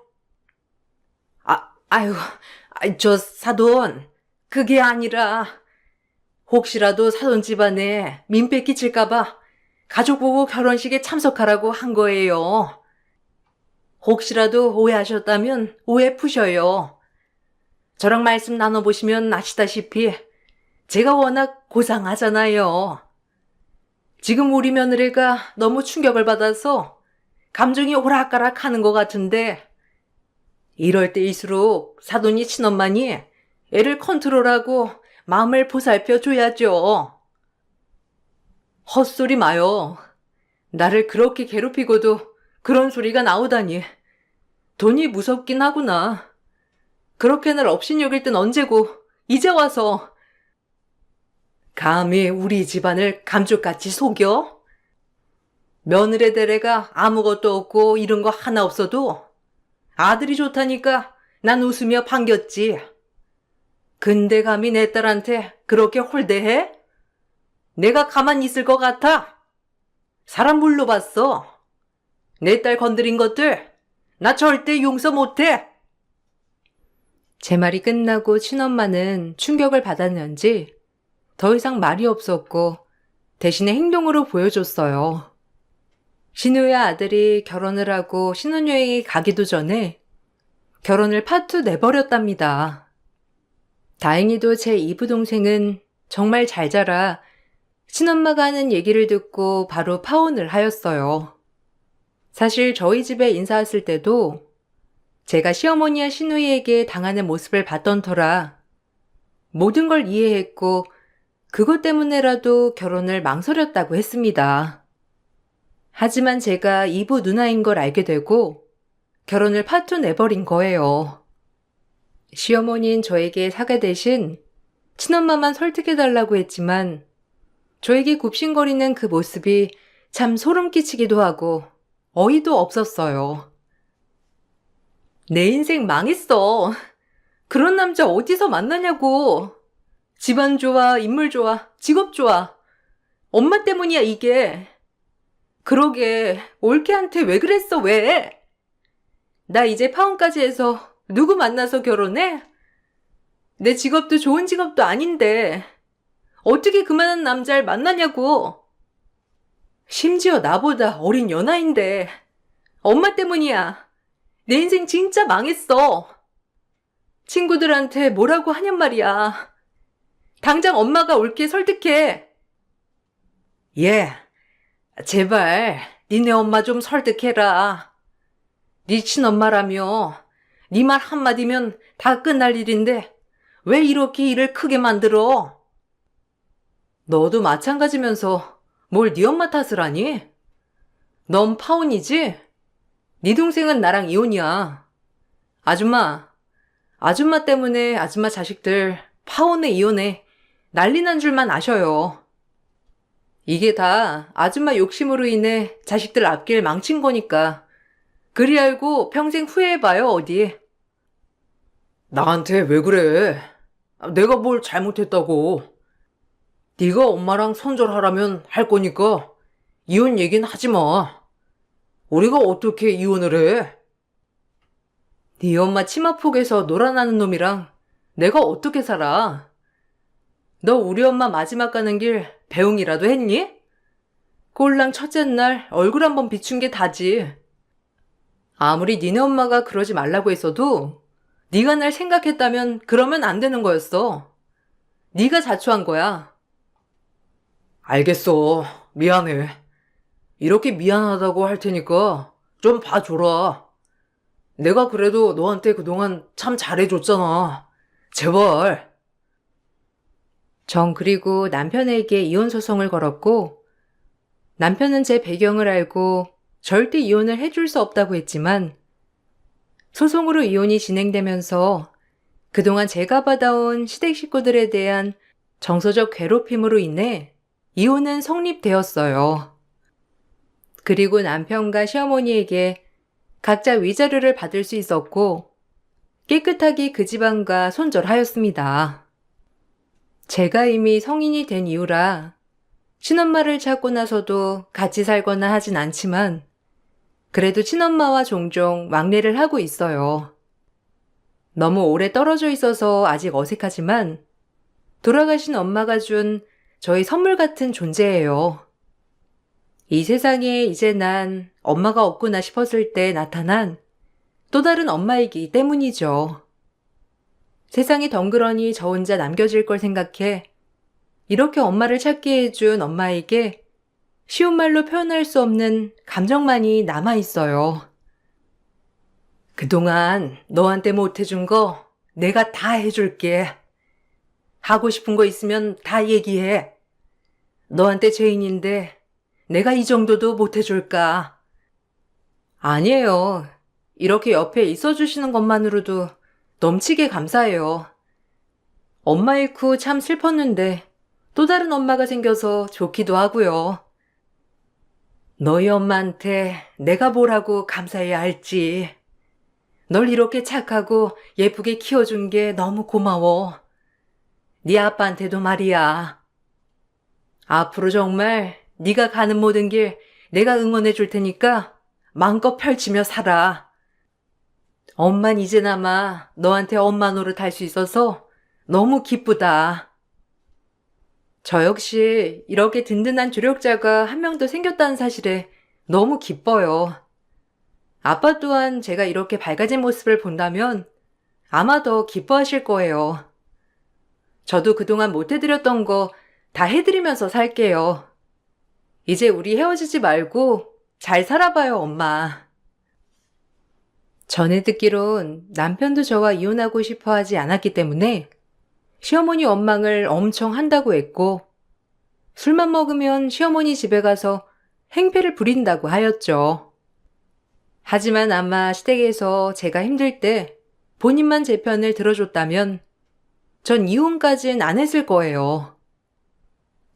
저 사돈, 그게 아니라 혹시라도 사돈 집안에 민폐 끼칠까봐 가족 보고 결혼식에 참석하라고 한 거예요. 혹시라도 오해하셨다면 오해 푸셔요. 저랑 말씀 나눠보시면 아시다시피 제가 워낙 고상하잖아요. 지금 우리 며느리가 너무 충격을 받아서 감정이 오락가락 하는 것 같은데 이럴 때일수록 사돈이 친엄마니 애를 컨트롤하고 마음을 보살펴 줘야죠. 헛소리 마요. 나를 그렇게 괴롭히고도 그런 소리가 나오다니. 돈이 무섭긴 하구나. 그렇게 날 업신여길 땐 언제고 이제 와서. 감히 우리 집안을 감쪽같이 속여? 며느리 대래가 아무것도 없고 이런 거 하나 없어도 아들이 좋다니까 난 웃으며 반겼지. 근데 감히 내 딸한테 그렇게 홀대해? 내가 가만히 있을 것 같아? 사람 물러봤어. 내 딸 건드린 것들 나 절대 용서 못해. 제 말이 끝나고 친엄마는 충격을 받았는지 더 이상 말이 없었고 대신에 행동으로 보여줬어요. 신우의 아들이 결혼을 하고 신혼여행에 가기도 전에 결혼을 파투 내버렸답니다. 다행히도 제 이부 동생은 정말 잘 자라 친엄마가 하는 얘기를 듣고 바로 파혼을 하였어요. 사실 저희 집에 인사 왔을 때도 제가 시어머니와 시누이에게 당하는 모습을 봤던 터라 모든 걸 이해했고 그것 때문에라도 결혼을 망설였다고 했습니다. 하지만 제가 이부 누나인 걸 알게 되고 결혼을 파투 내버린 거예요. 시어머니는 저에게 사과 대신 친엄마만 설득해달라고 했지만 저에게 굽신거리는 그 모습이 참 소름 끼치기도 하고 어이도 없었어요. 내 인생 망했어. 그런 남자 어디서 만나냐고. 집안 좋아, 인물 좋아, 직업 좋아. 엄마 때문이야 이게. 그러게 올케한테 왜 그랬어 왜? 나 이제 파혼까지 해서 누구 만나서 결혼해? 내 직업도 좋은 직업도 아닌데 어떻게 그만한 남자를 만나냐고. 심지어 나보다 어린 연하인데. 엄마 때문이야. 내 인생 진짜 망했어. 친구들한테 뭐라고 하냔 말이야. 당장 엄마가 옳게 설득해. 예, 제발 니네 엄마 좀 설득해라. 네 친엄마라며 네 말 한마디면 다 끝날 일인데 왜 이렇게 일을 크게 만들어? 너도 마찬가지면서 뭘 네 엄마 탓을 하니? 넌 파혼이지? 네 동생은 나랑 이혼이야. 아줌마 때문에 아줌마 자식들 파혼해 이혼해 난리 난 줄만 아셔요. 이게 다 아줌마 욕심으로 인해 자식들 앞길 망친 거니까 그리 알고 평생 후회해봐요 어디. 나한테 왜 그래? 내가 뭘 잘못했다고. 네가 엄마랑 손절하라면 할 거니까 이혼 얘기는 하지 마. 우리가 어떻게 이혼을 해? 네 엄마 치마폭에서 놀아나는 놈이랑 내가 어떻게 살아? 너 우리 엄마 마지막 가는 길 배웅이라도 했니? 꼴랑 첫째 날 얼굴 한번 비춘 게 다지. 아무리 니네 엄마가 그러지 말라고 했어도 네가 날 생각했다면 그러면 안 되는 거였어. 네가 자초한 거야. 알겠어. 미안해. 이렇게 미안하다고 할 테니까 좀 봐줘라. 내가 그래도 너한테 그동안 참 잘해줬잖아. 제발. 전 그리고 남편에게 이혼 소송을 걸었고 남편은 제 배경을 알고 절대 이혼을 해줄 수 없다고 했지만 소송으로 이혼이 진행되면서 그동안 제가 받아온 시댁 식구들에 대한 정서적 괴롭힘으로 인해 이혼은 성립되었어요. 그리고 남편과 시어머니에게 각자 위자료를 받을 수 있었고 깨끗하게 그 집안과 손절하였습니다. 제가 이미 성인이 된 이후라 친엄마를 찾고 나서도 같이 살거나 하진 않지만 그래도 친엄마와 종종 왕래를 하고 있어요. 너무 오래 떨어져 있어서 아직 어색하지만 돌아가신 엄마가 준 저의 선물 같은 존재예요. 이 세상에 이제 난 엄마가 없구나 싶었을 때 나타난 또 다른 엄마이기 때문이죠. 세상이 덩그러니 저 혼자 남겨질 걸 생각해 이렇게 엄마를 찾게 해준 엄마에게 쉬운 말로 표현할 수 없는 감정만이 남아있어요. 그동안 너한테 못해준 거 내가 다 해줄게. 하고 싶은 거 있으면 다 얘기해. 너한테 죄인인데 내가 이 정도도 못해줄까? 아니에요. 이렇게 옆에 있어주시는 것만으로도 넘치게 감사해요. 엄마 잃고 참 슬펐는데 또 다른 엄마가 생겨서 좋기도 하고요. 너희 엄마한테 내가 뭐라고 감사해야 할지. 널 이렇게 착하고 예쁘게 키워준 게 너무 고마워. 네 아빠한테도 말이야. 앞으로 정말 네가 가는 모든 길 내가 응원해 줄 테니까 마음껏 펼치며 살아. 엄만 이제나마 너한테 엄마 노릇 할 수 있어서 너무 기쁘다. 저 역시 이렇게 든든한 조력자가 한 명 더 생겼다는 사실에 너무 기뻐요. 아빠 또한 제가 이렇게 밝아진 모습을 본다면 아마 더 기뻐하실 거예요. 저도 그동안 못해드렸던 거 다 해드리면서 살게요. 이제 우리 헤어지지 말고 잘 살아봐요, 엄마. 전에 듣기론 남편도 저와 이혼하고 싶어 하지 않았기 때문에 시어머니 원망을 엄청 한다고 했고 술만 먹으면 시어머니 집에 가서 행패를 부린다고 하였죠. 하지만 아마 시댁에서 제가 힘들 때 본인만 제 편을 들어줬다면 전 이혼까진 안 했을 거예요.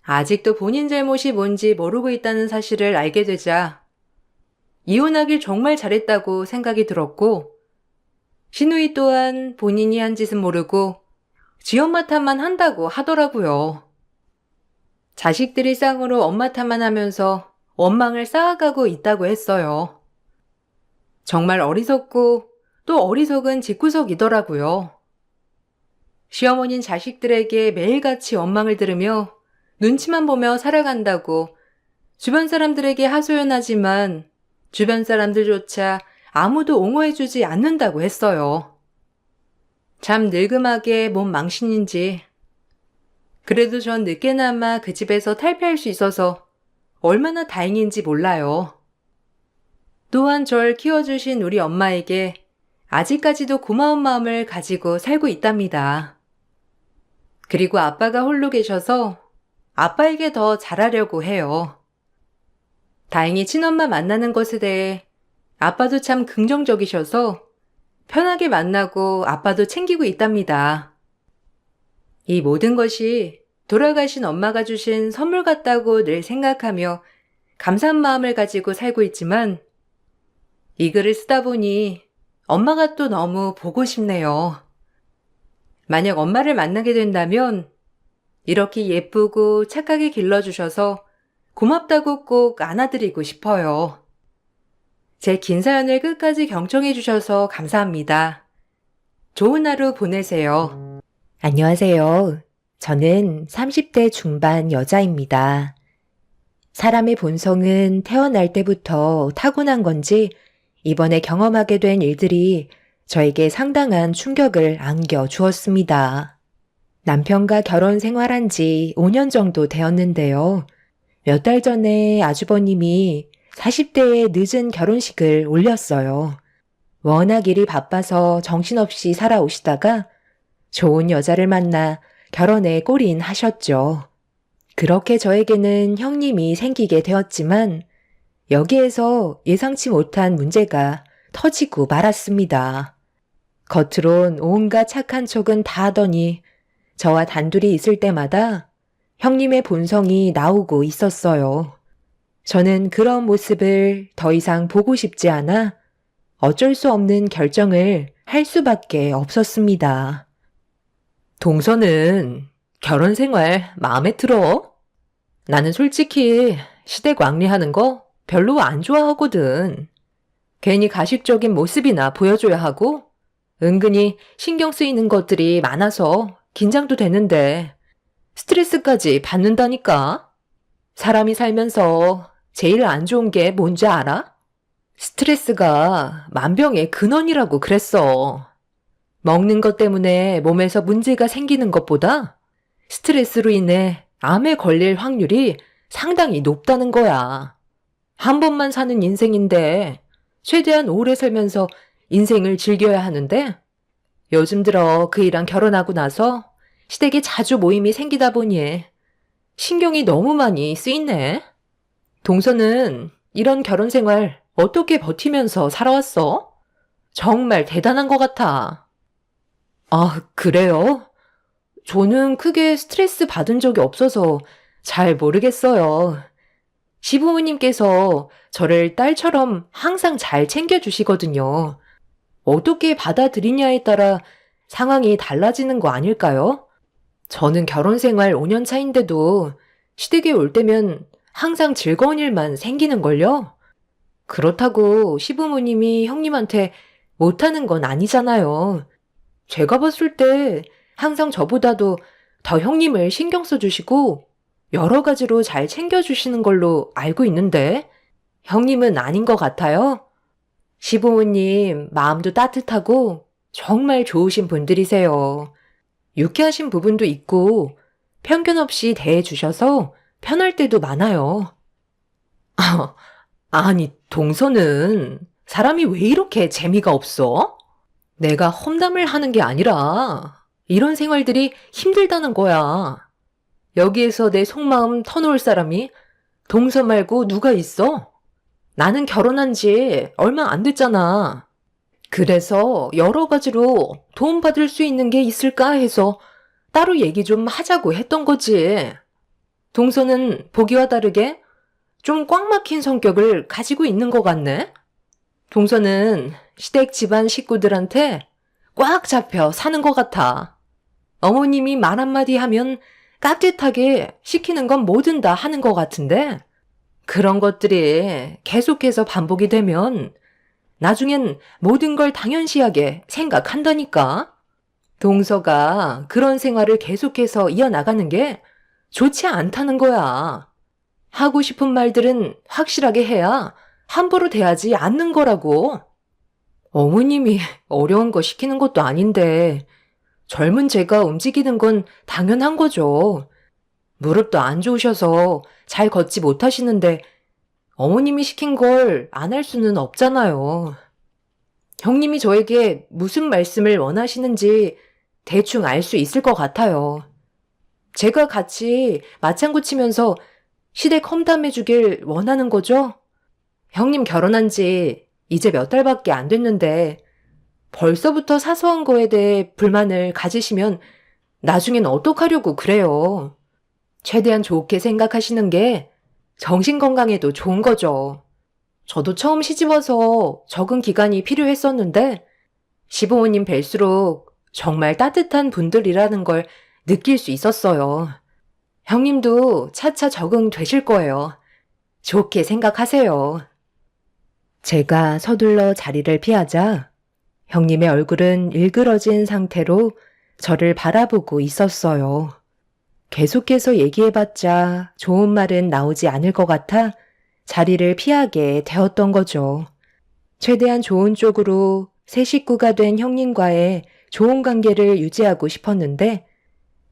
아직도 본인 잘못이 뭔지 모르고 있다는 사실을 알게 되자 이혼하길 정말 잘했다고 생각이 들었고 시누이 또한 본인이 한 짓은 모르고 지엄마 탓만 한다고 하더라고요. 자식들이 쌍으로 엄마 탓만 하면서 원망을 쌓아가고 있다고 했어요. 정말 어리석고 또 어리석은 집구석이더라고요. 시어머니는 자식들에게 매일같이 원망을 들으며 눈치만 보며 살아간다고 주변 사람들에게 하소연하지만 주변 사람들조차 아무도 옹호해주지 않는다고 했어요. 참 늙음하게 몸 망신인지. 그래도 전 늦게나마 그 집에서 탈피할 수 있어서 얼마나 다행인지 몰라요. 또한 절 키워주신 우리 엄마에게 아직까지도 고마운 마음을 가지고 살고 있답니다. 그리고 아빠가 홀로 계셔서 아빠에게 더 잘하려고 해요. 다행히 친엄마 만나는 것에 대해 아빠도 참 긍정적이셔서 편하게 만나고 아빠도 챙기고 있답니다. 이 모든 것이 돌아가신 엄마가 주신 선물 같다고 늘 생각하며 감사한 마음을 가지고 살고 있지만 이 글을 쓰다 보니 엄마가 또 너무 보고 싶네요. 만약 엄마를 만나게 된다면 이렇게 예쁘고 착하게 길러주셔서 고맙다고 꼭 안아드리고 싶어요. 제 긴 사연을 끝까지 경청해 주셔서 감사합니다. 좋은 하루 보내세요. 안녕하세요. 저는 30대 중반 여자입니다. 사람의 본성은 태어날 때부터 타고난 건지 이번에 경험하게 된 일들이 저에게 상당한 충격을 안겨 주었습니다. 남편과 결혼 생활한 지 5년 정도 되었는데요. 몇 달 전에 아주버님이 40대의 늦은 결혼식을 올렸어요. 워낙 일이 바빠서 정신없이 살아오시다가 좋은 여자를 만나 결혼에 골인하셨죠. 그렇게 저에게는 형님이 생기게 되었지만 여기에서 예상치 못한 문제가 터지고 말았습니다. 겉으론 온갖 착한 척은 다 하더니 저와 단둘이 있을 때마다 형님의 본성이 나오고 있었어요. 저는 그런 모습을 더 이상 보고 싶지 않아 어쩔 수 없는 결정을 할 수밖에 없었습니다. 동서는 결혼 생활 마음에 들어? 나는 솔직히 시댁 왕래하는 거 별로 안 좋아하거든. 괜히 가식적인 모습이나 보여줘야 하고 은근히 신경 쓰이는 것들이 많아서 긴장도 되는데 스트레스까지 받는다니까. 사람이 살면서 제일 안 좋은 게 뭔지 알아? 스트레스가 만병의 근원이라고 그랬어. 먹는 것 때문에 몸에서 문제가 생기는 것보다 스트레스로 인해 암에 걸릴 확률이 상당히 높다는 거야. 한 번만 사는 인생인데 최대한 오래 살면서 인생을 즐겨야 하는데 요즘 들어 그 일랑 결혼하고 나서 시댁에 자주 모임이 생기다 보니 신경이 너무 많이 쓰이네. 동서는 이런 결혼 생활 어떻게 버티면서 살아왔어? 정말 대단한 것 같아. 아, 그래요? 저는 크게 스트레스 받은 적이 없어서 잘 모르겠어요. 시부모님께서 저를 딸처럼 항상 잘 챙겨주시거든요. 어떻게 받아들이냐에 따라 상황이 달라지는 거 아닐까요? 저는 결혼 생활 5년 차인데도 시댁에 올 때면 항상 즐거운 일만 생기는걸요? 그렇다고 시부모님이 형님한테 못하는 건 아니잖아요. 제가 봤을 때 항상 저보다도 더 형님을 신경 써주시고 여러 가지로 잘 챙겨주시는 걸로 알고 있는데 형님은 아닌 것 같아요. 시부모님 마음도 따뜻하고 정말 좋으신 분들이세요. 유쾌하신 부분도 있고 편견 없이 대해주셔서 편할 때도 많아요. 아니, 동서는 사람이 왜 이렇게 재미가 없어? 내가 험담을 하는 게 아니라 이런 생활들이 힘들다는 거야. 여기에서 내 속마음 터놓을 사람이 동서 말고 누가 있어? 나는 결혼한 지 얼마 안 됐잖아. 그래서 여러 가지로 도움받을 수 있는 게 있을까 해서 따로 얘기 좀 하자고 했던 거지. 동서는 보기와 다르게 좀 꽉 막힌 성격을 가지고 있는 것 같네? 동서는 시댁 집안 식구들한테 꽉 잡혀 사는 것 같아. 어머님이 말 한마디 하면 깍듯하게 시키는 건 뭐든 다 하는 것 같은데 그런 것들이 계속해서 반복이 되면 나중엔 모든 걸 당연시하게 생각한다니까. 동서가 그런 생활을 계속해서 이어나가는 게 좋지 않다는 거야. 하고 싶은 말들은 확실하게 해야 함부로 대하지 않는 거라고. 어머님이 어려운 거 시키는 것도 아닌데 젊은 제가 움직이는 건 당연한 거죠. 무릎도 안 좋으셔서 잘 걷지 못하시는데 어머님이 시킨 걸 안 할 수는 없잖아요. 형님이 저에게 무슨 말씀을 원하시는지 대충 알 수 있을 것 같아요. 제가 같이 맞장구 치면서 시댁 험담해 주길 원하는 거죠? 형님 결혼한 지 이제 몇 달밖에 안 됐는데 벌써부터 사소한 거에 대해 불만을 가지시면 나중엔 어떡하려고 그래요. 최대한 좋게 생각하시는 게 정신 건강에도 좋은 거죠. 저도 처음 시집와서 적응 기간이 필요했었는데 시부모님 뵐수록 정말 따뜻한 분들이라는 걸 느낄 수 있었어요. 형님도 차차 적응되실 거예요. 좋게 생각하세요. 제가 서둘러 자리를 피하자 형님의 얼굴은 일그러진 상태로 저를 바라보고 있었어요. 계속해서 얘기해봤자 좋은 말은 나오지 않을 것 같아 자리를 피하게 되었던 거죠. 최대한 좋은 쪽으로 새 식구가 된 형님과의 좋은 관계를 유지하고 싶었는데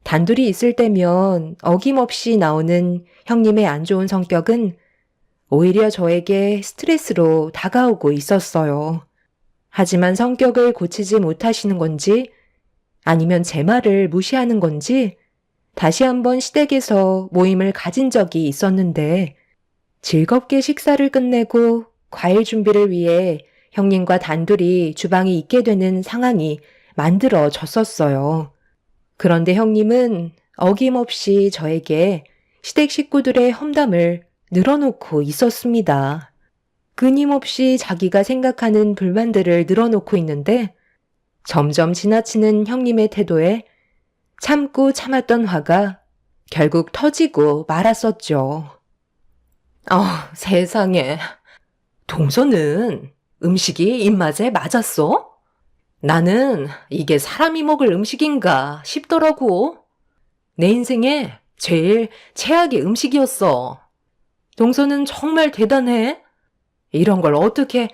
단둘이 있을 때면 어김없이 나오는 형님의 안 좋은 성격은 오히려 저에게 스트레스로 다가오고 있었어요. 하지만 성격을 고치지 못하시는 건지 아니면 제 말을 무시하는 건지 다시 한번 시댁에서 모임을 가진 적이 있었는데 즐겁게 식사를 끝내고 과일 준비를 위해 형님과 단둘이 주방에 있게 되는 상황이 만들어졌었어요. 그런데 형님은 어김없이 저에게 시댁 식구들의 험담을 늘어놓고 있었습니다. 끊임없이 자기가 생각하는 불만들을 늘어놓고 있는데 점점 지나치는 형님의 태도에 참고 참았던 화가 결국 터지고 말았었죠. 세상에. 동서는 음식이 입맛에 맞았어? 나는 이게 사람이 먹을 음식인가 싶더라고. 내 인생에 제일 최악의 음식이었어. 동서는 정말 대단해. 이런 걸 어떻게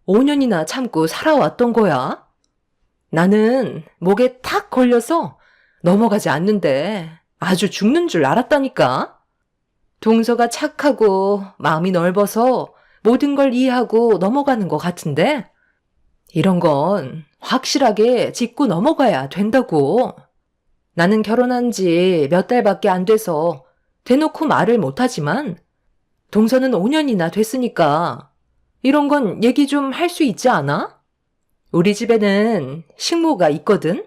5년이나 참고 살아왔던 거야? 나는 목에 탁 걸려서 넘어가지 않는데 아주 죽는 줄 알았다니까. 동서가 착하고 마음이 넓어서 모든 걸 이해하고 넘어가는 것 같은데 이런 건 확실하게 짚고 넘어가야 된다고. 나는 결혼한 지 몇 달밖에 안 돼서 대놓고 말을 못하지만 동서는 5년이나 됐으니까 이런 건 얘기 좀 할 수 있지 않아? 우리 집에는 식모가 있거든?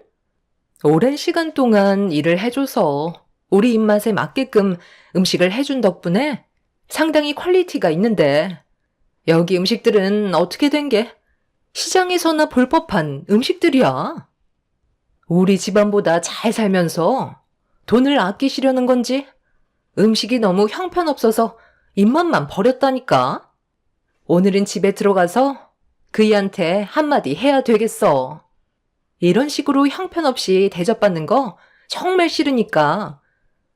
오랜 시간 동안 일을 해줘서 우리 입맛에 맞게끔 음식을 해준 덕분에 상당히 퀄리티가 있는데 여기 음식들은 어떻게 된 게 시장에서나 볼 법한 음식들이야. 우리 집안보다 잘 살면서 돈을 아끼시려는 건지 음식이 너무 형편없어서 입맛만 버렸다니까. 오늘은 집에 들어가서 그이한테 한마디 해야 되겠어. 이런 식으로 형편없이 대접받는 거 정말 싫으니까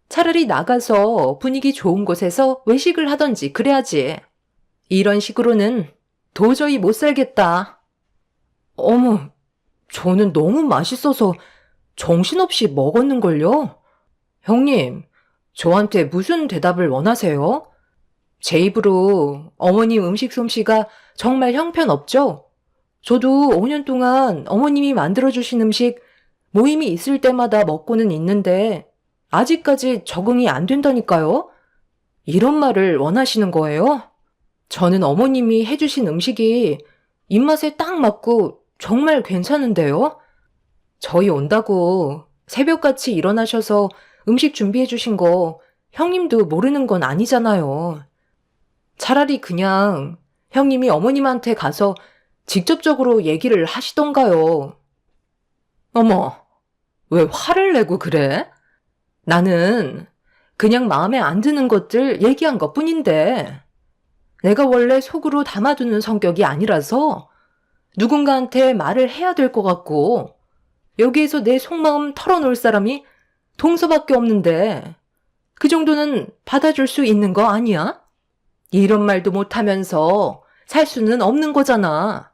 차라리 나가서 분위기 좋은 곳에서 외식을 하던지 그래야지. 이런 식으로는 도저히 못 살겠다. 어머, 저는 너무 맛있어서 정신없이 먹었는걸요? 형님, 저한테 무슨 대답을 원하세요? 제 입으로 어머님 음식 솜씨가 정말 형편없죠? 저도 5년 동안 어머님이 만들어주신 음식 모임이 있을 때마다 먹고는 있는데 아직까지 적응이 안 된다니까요? 이런 말을 원하시는 거예요? 저는 어머님이 해주신 음식이 입맛에 딱 맞고 정말 괜찮은데요? 저희 온다고 새벽같이 일어나셔서 음식 준비해 주신 거 형님도 모르는 건 아니잖아요. 차라리 그냥 형님이 어머님한테 가서 직접적으로 얘기를 하시던가요. 어머, 왜 화를 내고 그래? 나는 그냥 마음에 안 드는 것들 얘기한 것뿐인데 내가 원래 속으로 담아두는 성격이 아니라서 누군가한테 말을 해야 될 것 같고 여기에서 내 속마음 털어놓을 사람이 동서밖에 없는데 그 정도는 받아줄 수 있는 거 아니야? 이런 말도 못하면서 살 수는 없는 거잖아.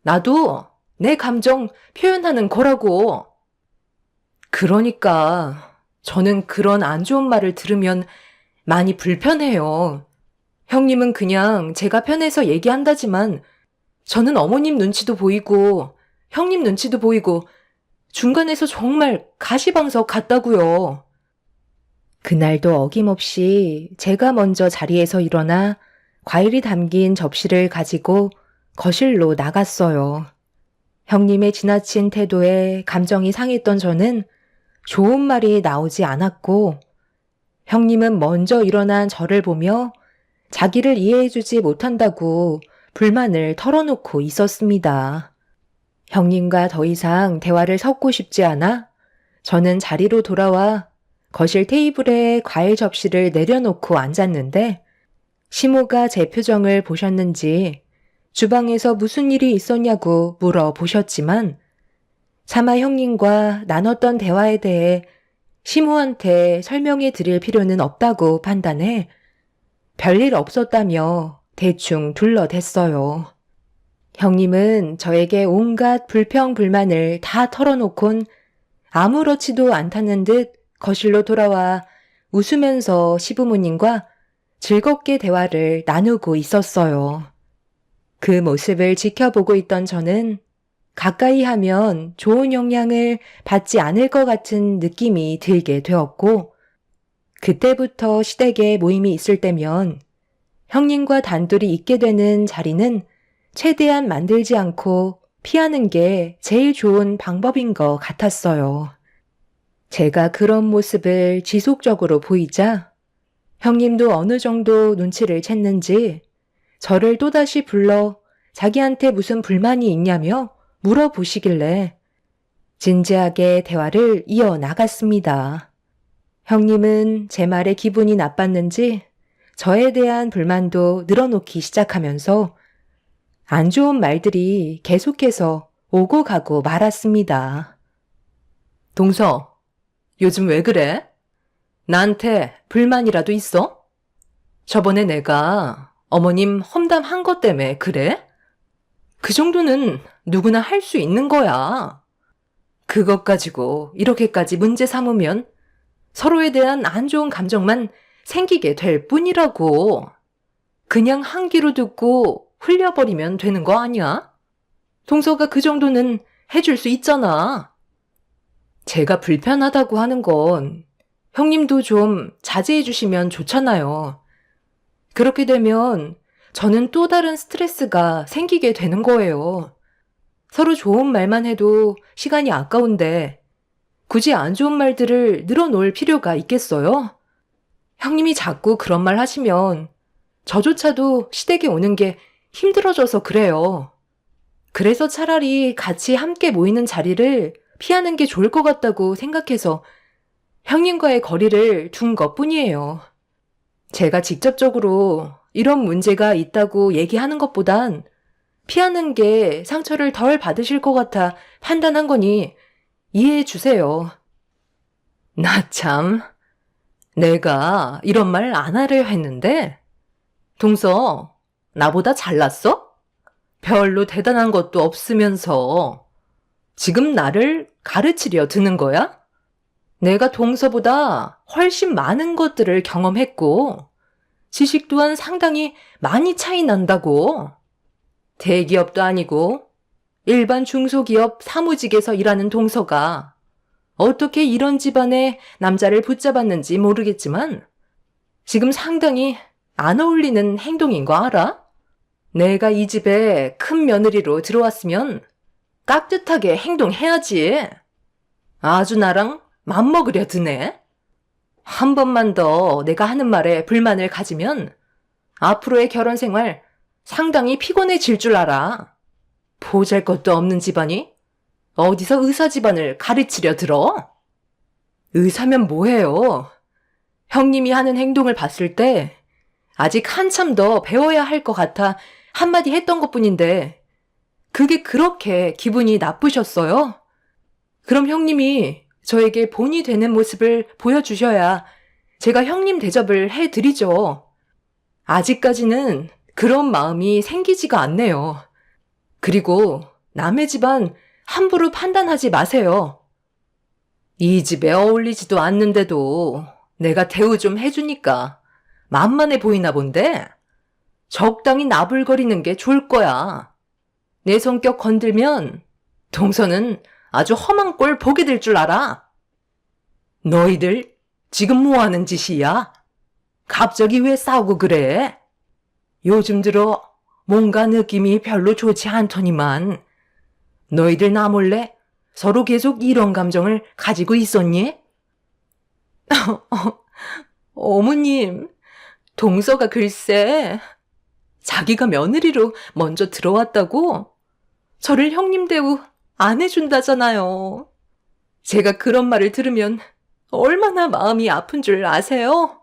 나도 내 감정 표현하는 거라고. 그러니까 저는 그런 안 좋은 말을 들으면 많이 불편해요. 형님은 그냥 제가 편해서 얘기한다지만 저는 어머님 눈치도 보이고 형님 눈치도 보이고 중간에서 정말 가시방석 같다고요. 그날도 어김없이 제가 먼저 자리에서 일어나 과일이 담긴 접시를 가지고 거실로 나갔어요. 형님의 지나친 태도에 감정이 상했던 저는 좋은 말이 나오지 않았고, 형님은 먼저 일어난 저를 보며 자기를 이해해주지 못한다고 불만을 털어놓고 있었습니다. 형님과 더 이상 대화를 섞고 싶지 않아 저는 자리로 돌아와 거실 테이블에 과일 접시를 내려놓고 앉았는데, 시모가 제 표정을 보셨는지 주방에서 무슨 일이 있었냐고 물어보셨지만 차마 형님과 나눴던 대화에 대해 시모한테 설명해 드릴 필요는 없다고 판단해 별일 없었다며 대충 둘러댔어요. 형님은 저에게 온갖 불평불만을 다 털어놓곤 아무렇지도 않다는 듯 거실로 돌아와 웃으면서 시부모님과 즐겁게 대화를 나누고 있었어요. 그 모습을 지켜보고 있던 저는 가까이 하면 좋은 영향을 받지 않을 것 같은 느낌이 들게 되었고, 그때부터 시댁에 모임이 있을 때면 형님과 단둘이 있게 되는 자리는 최대한 만들지 않고 피하는 게 제일 좋은 방법인 것 같았어요. 제가 그런 모습을 지속적으로 보이자 형님도 어느 정도 눈치를 챘는지 저를 또다시 불러 자기한테 무슨 불만이 있냐며 물어보시길래 진지하게 대화를 이어나갔습니다. 형님은 제 말에 기분이 나빴는지 저에 대한 불만도 늘어놓기 시작하면서 안 좋은 말들이 계속해서 오고 가고 말았습니다. 동서, 요즘 왜 그래? 나한테 불만이라도 있어? 저번에 내가 어머님 험담한 것 때문에 그래? 그 정도는 누구나 할 수 있는 거야. 그것 가지고 이렇게까지 문제 삼으면 서로에 대한 안 좋은 감정만 생기게 될 뿐이라고. 그냥 한 귀로 듣고 흘려버리면 되는 거 아니야? 동서가 그 정도는 해줄 수 있잖아. 제가 불편하다고 하는 건 형님도 좀 자제해 주시면 좋잖아요. 그렇게 되면 저는 또 다른 스트레스가 생기게 되는 거예요. 서로 좋은 말만 해도 시간이 아까운데 굳이 안 좋은 말들을 늘어놓을 필요가 있겠어요? 형님이 자꾸 그런 말 하시면 저조차도 시댁에 오는 게 힘들어져서 그래요. 그래서 차라리 같이 함께 모이는 자리를 피하는 게 좋을 것 같다고 생각해서 형님과의 거리를 둔 것뿐이에요. 제가 직접적으로 이런 문제가 있다고 얘기하는 것보단 피하는 게 상처를 덜 받으실 것 같아 판단한 거니 이해해 주세요. 나 참, 내가 이런 말 안 하려 했는데, 동서, 나보다 잘났어? 별로 대단한 것도 없으면서 지금 나를 가르치려 드는 거야? 내가 동서보다 훨씬 많은 것들을 경험했고 지식 또한 상당히 많이 차이 난다고. 대기업도 아니고 일반 중소기업 사무직에서 일하는 동서가 어떻게 이런 집안의 남자를 붙잡았는지 모르겠지만 지금 상당히 안 어울리는 행동인 거 알아? 내가 이 집에 큰 며느리로 들어왔으면 깍듯하게 행동해야지. 아주 나랑 맘먹으려 드네. 한 번만 더 내가 하는 말에 불만을 가지면 앞으로의 결혼 생활 상당히 피곤해질 줄 알아. 보잘것도 없는 집안이 어디서 의사 집안을 가르치려 들어? 의사면 뭐해요? 형님이 하는 행동을 봤을 때 아직 한참 더 배워야 할 것 같아 한마디 했던 것뿐인데 그게 그렇게 기분이 나쁘셨어요? 그럼 형님이 저에게 본이 되는 모습을 보여주셔야 제가 형님 대접을 해드리죠. 아직까지는 그런 마음이 생기지가 않네요. 그리고 남의 집안 함부로 판단하지 마세요. 이 집에 어울리지도 않는데도 내가 대우 좀 해주니까 만만해 보이나 본데? 적당히 나불거리는 게 좋을 거야. 내 성격 건들면 동서는 아주 험한 꼴 보게 될 줄 알아. 너희들 지금 뭐 하는 짓이야? 갑자기 왜 싸우고 그래? 요즘 들어 뭔가 느낌이 별로 좋지 않더니만 너희들 나 몰래 서로 계속 이런 감정을 가지고 있었니? 어머님, 동서가 글쎄 자기가 며느리로 먼저 들어왔다고 저를 형님 대우 안 해준다잖아요. 제가 그런 말을 들으면 얼마나 마음이 아픈 줄 아세요?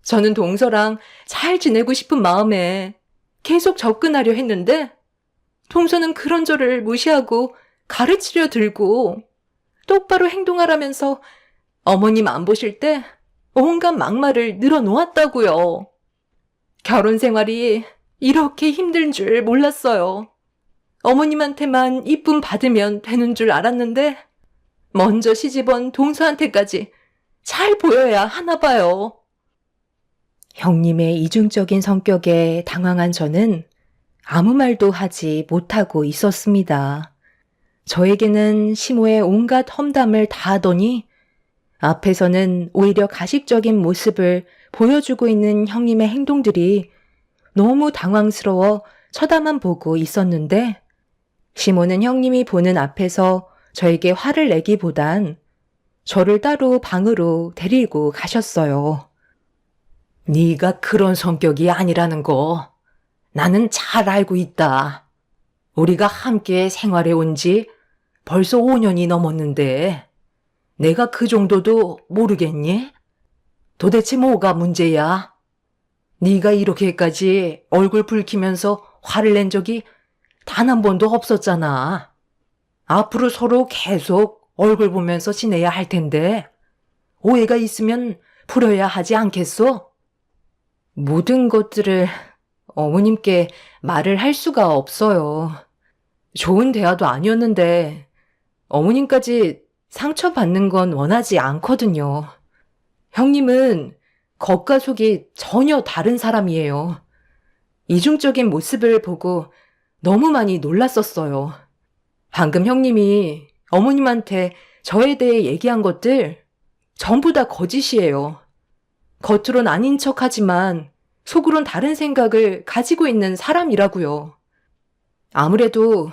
저는 동서랑 잘 지내고 싶은 마음에 계속 접근하려 했는데 동서는 그런 저를 무시하고 가르치려 들고 똑바로 행동하라면서 어머님 안 보실 때 온갖 막말을 늘어놓았다고요. 결혼 생활이 이렇게 힘든 줄 몰랐어요. 어머님한테만 이쁨 받으면 되는 줄 알았는데 먼저 시집온 동서한테까지 잘 보여야 하나 봐요. 형님의 이중적인 성격에 당황한 저는 아무 말도 하지 못하고 있었습니다. 저에게는 시모의 온갖 험담을 다 하더니 앞에서는 오히려 가식적인 모습을 보여주고 있는 형님의 행동들이 너무 당황스러워 쳐다만 보고 있었는데 시모는 형님이 보는 앞에서 저에게 화를 내기보단 저를 따로 방으로 데리고 가셨어요. 네가 그런 성격이 아니라는 거 나는 잘 알고 있다. 우리가 함께 생활해 온 지 벌써 5년이 넘었는데 내가 그 정도도 모르겠니? 도대체 뭐가 문제야? 네가 이렇게까지 얼굴 붉히면서 화를 낸 적이 단 한 번도 없었잖아. 앞으로 서로 계속 얼굴 보면서 지내야 할 텐데 오해가 있으면 풀어야 하지 않겠소? 모든 것들을 어머님께 말을 할 수가 없어요. 좋은 대화도 아니었는데 어머님까지 상처받는 건 원하지 않거든요. 형님은 겉과 속이 전혀 다른 사람이에요. 이중적인 모습을 보고 너무 많이 놀랐었어요. 방금 형님이 어머님한테 저에 대해 얘기한 것들 전부 다 거짓이에요. 겉으론 아닌 척하지만 속으론 다른 생각을 가지고 있는 사람이라고요. 아무래도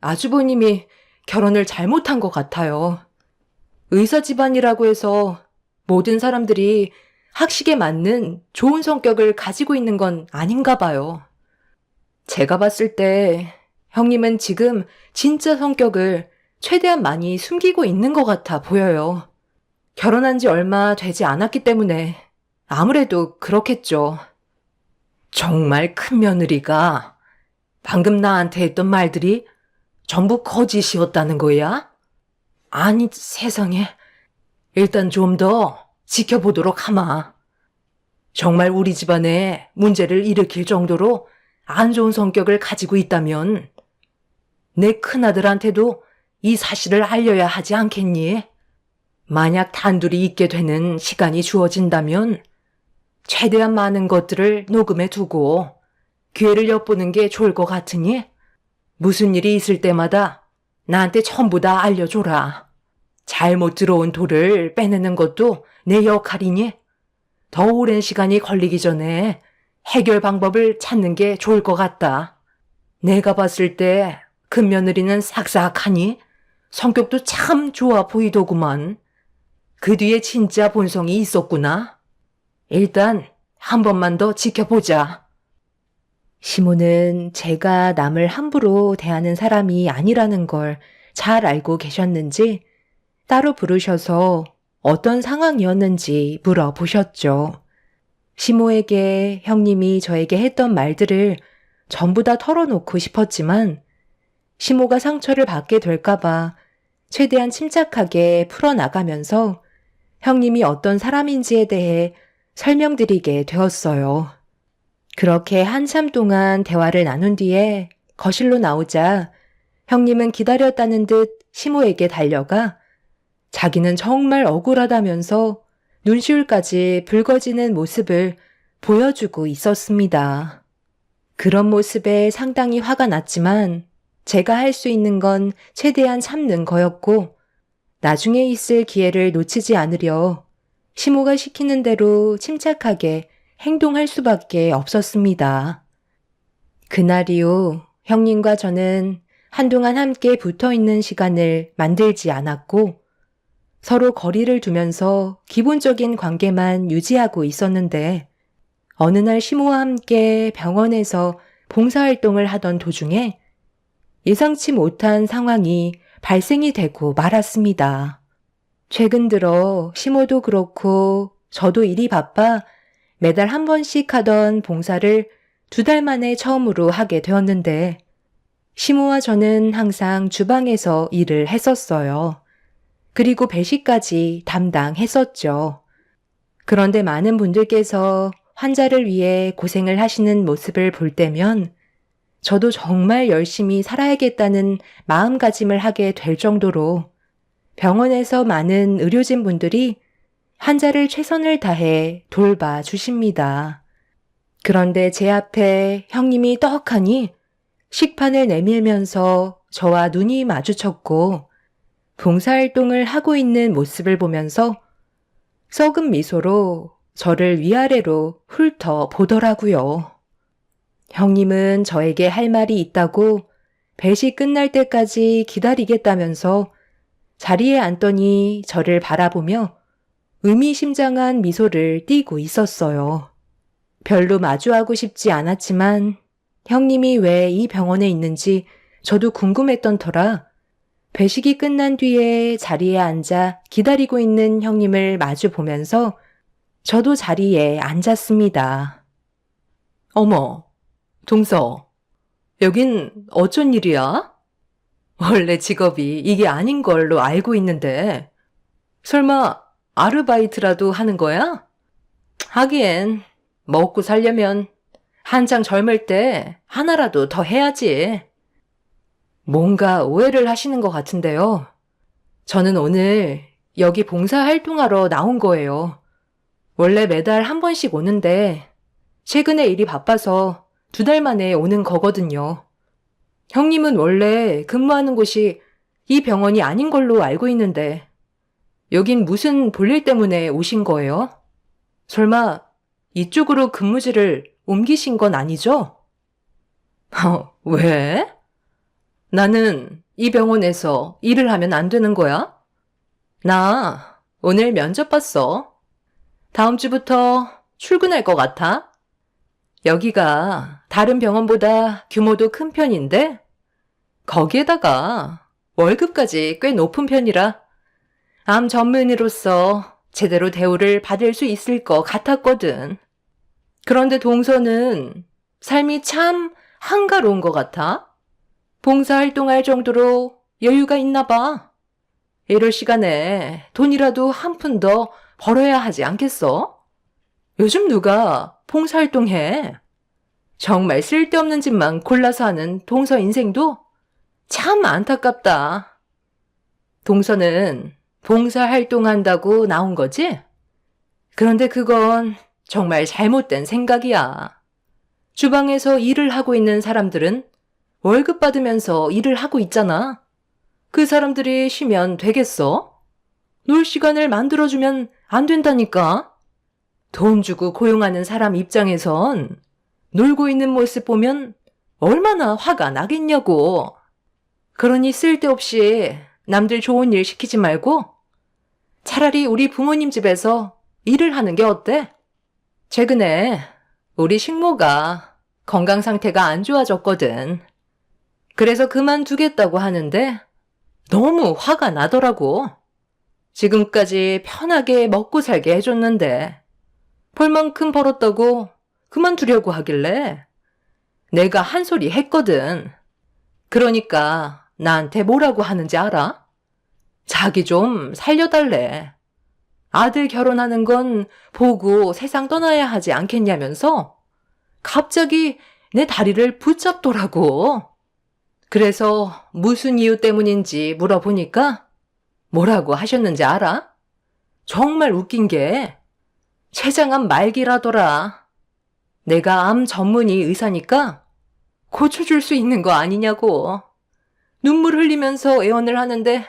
아주버님이 결혼을 잘못한 것 같아요. 의사 집안이라고 해서 모든 사람들이 학식에 맞는 좋은 성격을 가지고 있는 건 아닌가 봐요. 제가 봤을 때 형님은 지금 진짜 성격을 최대한 많이 숨기고 있는 것 같아 보여요. 결혼한 지 얼마 되지 않았기 때문에 아무래도 그렇겠죠. 정말 큰 며느리가 방금 나한테 했던 말들이 전부 거짓이었다는 거야? 아니 세상에. 일단 좀 더 지켜보도록 하마. 정말 우리 집안에 문제를 일으킬 정도로 안 좋은 성격을 가지고 있다면 내 큰아들한테도 이 사실을 알려야 하지 않겠니? 만약 단둘이 있게 되는 시간이 주어진다면 최대한 많은 것들을 녹음해 두고 기회를 엿보는 게 좋을 것 같으니 무슨 일이 있을 때마다 나한테 전부 다 알려줘라. 잘못 들어온 돌을 빼내는 것도 내 역할이니 더 오랜 시간이 걸리기 전에 해결 방법을 찾는 게 좋을 것 같다. 내가 봤을 때 큰며느리는 삭삭하니 성격도 참 좋아 보이더구만. 그 뒤에 진짜 본성이 있었구나. 일단 한 번만 더 지켜보자. 시모는 제가 남을 함부로 대하는 사람이 아니라는 걸 잘 알고 계셨는지 따로 부르셔서 어떤 상황이었는지 물어보셨죠. 시모에게 형님이 저에게 했던 말들을 전부 다 털어놓고 싶었지만 시모가 상처를 받게 될까봐 최대한 침착하게 풀어나가면서 형님이 어떤 사람인지에 대해 설명드리게 되었어요. 그렇게 한참 동안 대화를 나눈 뒤에 거실로 나오자 형님은 기다렸다는 듯 시모에게 달려가 자기는 정말 억울하다면서 눈시울까지 붉어지는 모습을 보여주고 있었습니다. 그런 모습에 상당히 화가 났지만 제가 할 수 있는 건 최대한 참는 거였고 나중에 있을 기회를 놓치지 않으려 시모가 시키는 대로 침착하게 행동할 수밖에 없었습니다. 그날 이후 형님과 저는 한동안 함께 붙어 있는 시간을 만들지 않았고 서로 거리를 두면서 기본적인 관계만 유지하고 있었는데 어느 날 시모와 함께 병원에서 봉사활동을 하던 도중에 예상치 못한 상황이 발생이 되고 말았습니다. 최근 들어 시모도 그렇고 저도 일이 바빠 매달 한 번씩 하던 봉사를 2달 만에 처음으로 하게 되었는데 시모와 저는 항상 주방에서 일을 했었어요. 그리고 배식까지 담당했었죠. 그런데 많은 분들께서 환자를 위해 고생을 하시는 모습을 볼 때면 저도 정말 열심히 살아야겠다는 마음가짐을 하게 될 정도로 병원에서 많은 의료진 분들이 환자를 최선을 다해 돌봐주십니다. 그런데 제 앞에 형님이 떡하니 식판을 내밀면서 저와 눈이 마주쳤고 봉사활동을 하고 있는 모습을 보면서 썩은 미소로 저를 위아래로 훑어보더라고요. 형님은 저에게 할 말이 있다고 배식 끝날 때까지 기다리겠다면서 자리에 앉더니 저를 바라보며 의미심장한 미소를 띠고 있었어요. 별로 마주하고 싶지 않았지만 형님이 왜 이 병원에 있는지 저도 궁금했던 터라 배식이 끝난 뒤에 자리에 앉아 기다리고 있는 형님을 마주 보면서 저도 자리에 앉았습니다. 어머, 동서, 여긴 어쩐 일이야? 원래 직업이 이게 아닌 걸로 알고 있는데 설마 아르바이트라도 하는 거야? 하기엔 먹고 살려면 한창 젊을 때 하나라도 더 해야지. 뭔가 오해를 하시는 것 같은데요. 저는 오늘 여기 봉사활동하러 나온 거예요. 원래 매달 한 번씩 오는데 최근에 일이 바빠서 2달 만에 오는 거거든요. 형님은 원래 근무하는 곳이 이 병원이 아닌 걸로 알고 있는데 여긴 무슨 볼일 때문에 오신 거예요? 설마 이쪽으로 근무지를 옮기신 건 아니죠? 왜? 나는 이 병원에서 일을 하면 안 되는 거야? 나 오늘 면접 봤어. 다음 주부터 출근할 것 같아. 여기가 다른 병원보다 규모도 큰 편인데 거기에다가 월급까지 꽤 높은 편이라 암 전문의로서 제대로 대우를 받을 수 있을 것 같았거든. 그런데 동서는 삶이 참 한가로운 것 같아. 봉사활동할 정도로 여유가 있나 봐. 이럴 시간에 돈이라도 한 푼 더 벌어야 하지 않겠어? 요즘 누가 봉사활동해? 정말 쓸데없는 짓만 골라서 하는 동서 인생도 참 안타깝다. 동서는 봉사활동한다고 나온 거지? 그런데 그건 정말 잘못된 생각이야. 주방에서 일을 하고 있는 사람들은 월급 받으면서 일을 하고 있잖아. 그 사람들이 쉬면 되겠어? 놀 시간을 만들어주면 안 된다니까. 돈 주고 고용하는 사람 입장에선 놀고 있는 모습 보면 얼마나 화가 나겠냐고. 그러니 쓸데없이 남들 좋은 일 시키지 말고 차라리 우리 부모님 집에서 일을 하는 게 어때? 최근에 우리 식모가 건강 상태가 안 좋아졌거든. 그래서 그만두겠다고 하는데 너무 화가 나더라고. 지금까지 편하게 먹고 살게 해줬는데 벌 만큼 벌었다고 그만두려고 하길래 내가 한 소리 했거든. 그러니까 나한테 뭐라고 하는지 알아? 자기 좀 살려달래. 아들 결혼하는 건 보고 세상 떠나야 하지 않겠냐면서 갑자기 내 다리를 붙잡더라고. 그래서 무슨 이유 때문인지 물어보니까 뭐라고 하셨는지 알아? 정말 웃긴 게 췌장암 말기라더라. 내가 암 전문의 의사니까 고쳐줄 수 있는 거 아니냐고. 눈물 흘리면서 애원을 하는데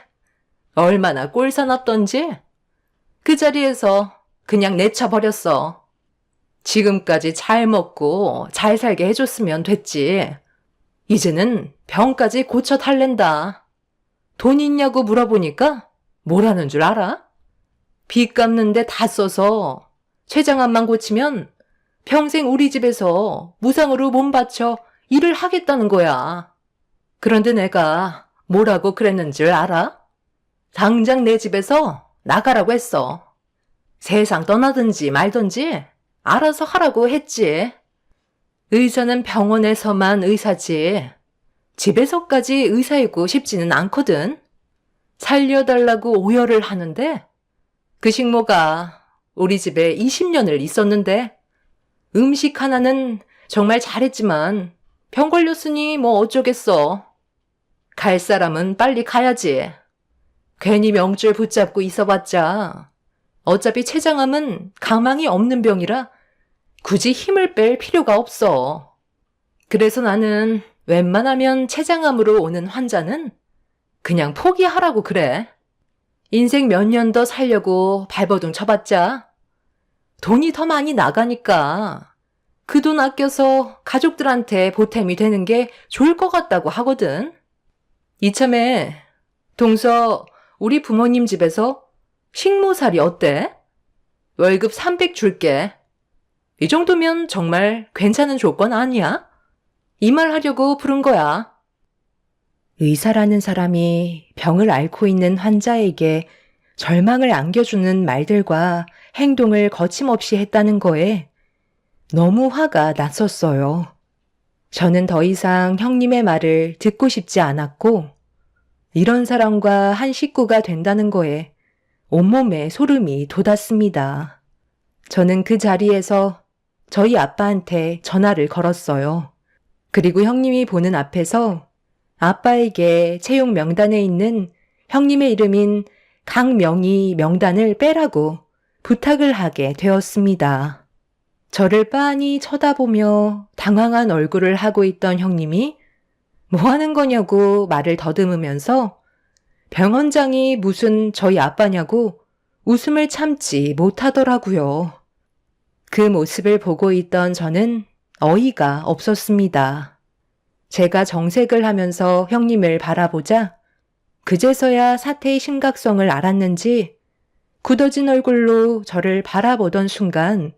얼마나 꼴사납던지 그 자리에서 그냥 내쳐버렸어. 지금까지 잘 먹고 잘 살게 해줬으면 됐지. 이제는 병까지 고쳐 달랜다. 돈 있냐고 물어보니까 뭐라는 줄 알아? 빚 갚는데 다 써서 췌장암만 고치면 평생 우리 집에서 무상으로 몸 바쳐 일을 하겠다는 거야. 그런데 내가 뭐라고 그랬는 줄 알아? 당장 내 집에서 나가라고 했어. 세상 떠나든지 말든지 알아서 하라고 했지. 의사는 병원에서만 의사지. 집에서까지 의사이고 싶지는 않거든. 살려달라고 오열을 하는데 그 식모가 우리 집에 20년을 있었는데 음식 하나는 정말 잘했지만 병 걸렸으니 뭐 어쩌겠어. 갈 사람은 빨리 가야지. 괜히 명줄 붙잡고 있어봤자 어차피 췌장암은 가망이 없는 병이라 굳이 힘을 뺄 필요가 없어. 그래서 나는 웬만하면 췌장암으로 오는 환자는 그냥 포기하라고 그래. 인생 몇 년 더 살려고 발버둥 쳐봤자 돈이 더 많이 나가니까 그 돈 아껴서 가족들한테 보탬이 되는 게 좋을 것 같다고 하거든. 이참에 동서 우리 부모님 집에서 식모살이 어때? 월급 300 줄게. 이 정도면 정말 괜찮은 조건 아니야? 이 말 하려고 부른 거야. 의사라는 사람이 병을 앓고 있는 환자에게 절망을 안겨주는 말들과 행동을 거침없이 했다는 거에 너무 화가 났었어요. 저는 더 이상 형님의 말을 듣고 싶지 않았고 이런 사람과 한 식구가 된다는 거에 온몸에 소름이 돋았습니다. 저는 그 자리에서 저희 아빠한테 전화를 걸었어요. 그리고 형님이 보는 앞에서 아빠에게 채용 명단에 있는 형님의 이름인 강명희 명단을 빼라고 부탁을 하게 되었습니다. 저를 빤히 쳐다보며 당황한 얼굴을 하고 있던 형님이 뭐 하는 거냐고 말을 더듬으면서 병원장이 무슨 저희 아빠냐고 웃음을 참지 못하더라고요. 그 모습을 보고 있던 저는 어이가 없었습니다. 제가 정색을 하면서 형님을 바라보자 그제서야 사태의 심각성을 알았는지 굳어진 얼굴로 저를 바라보던 순간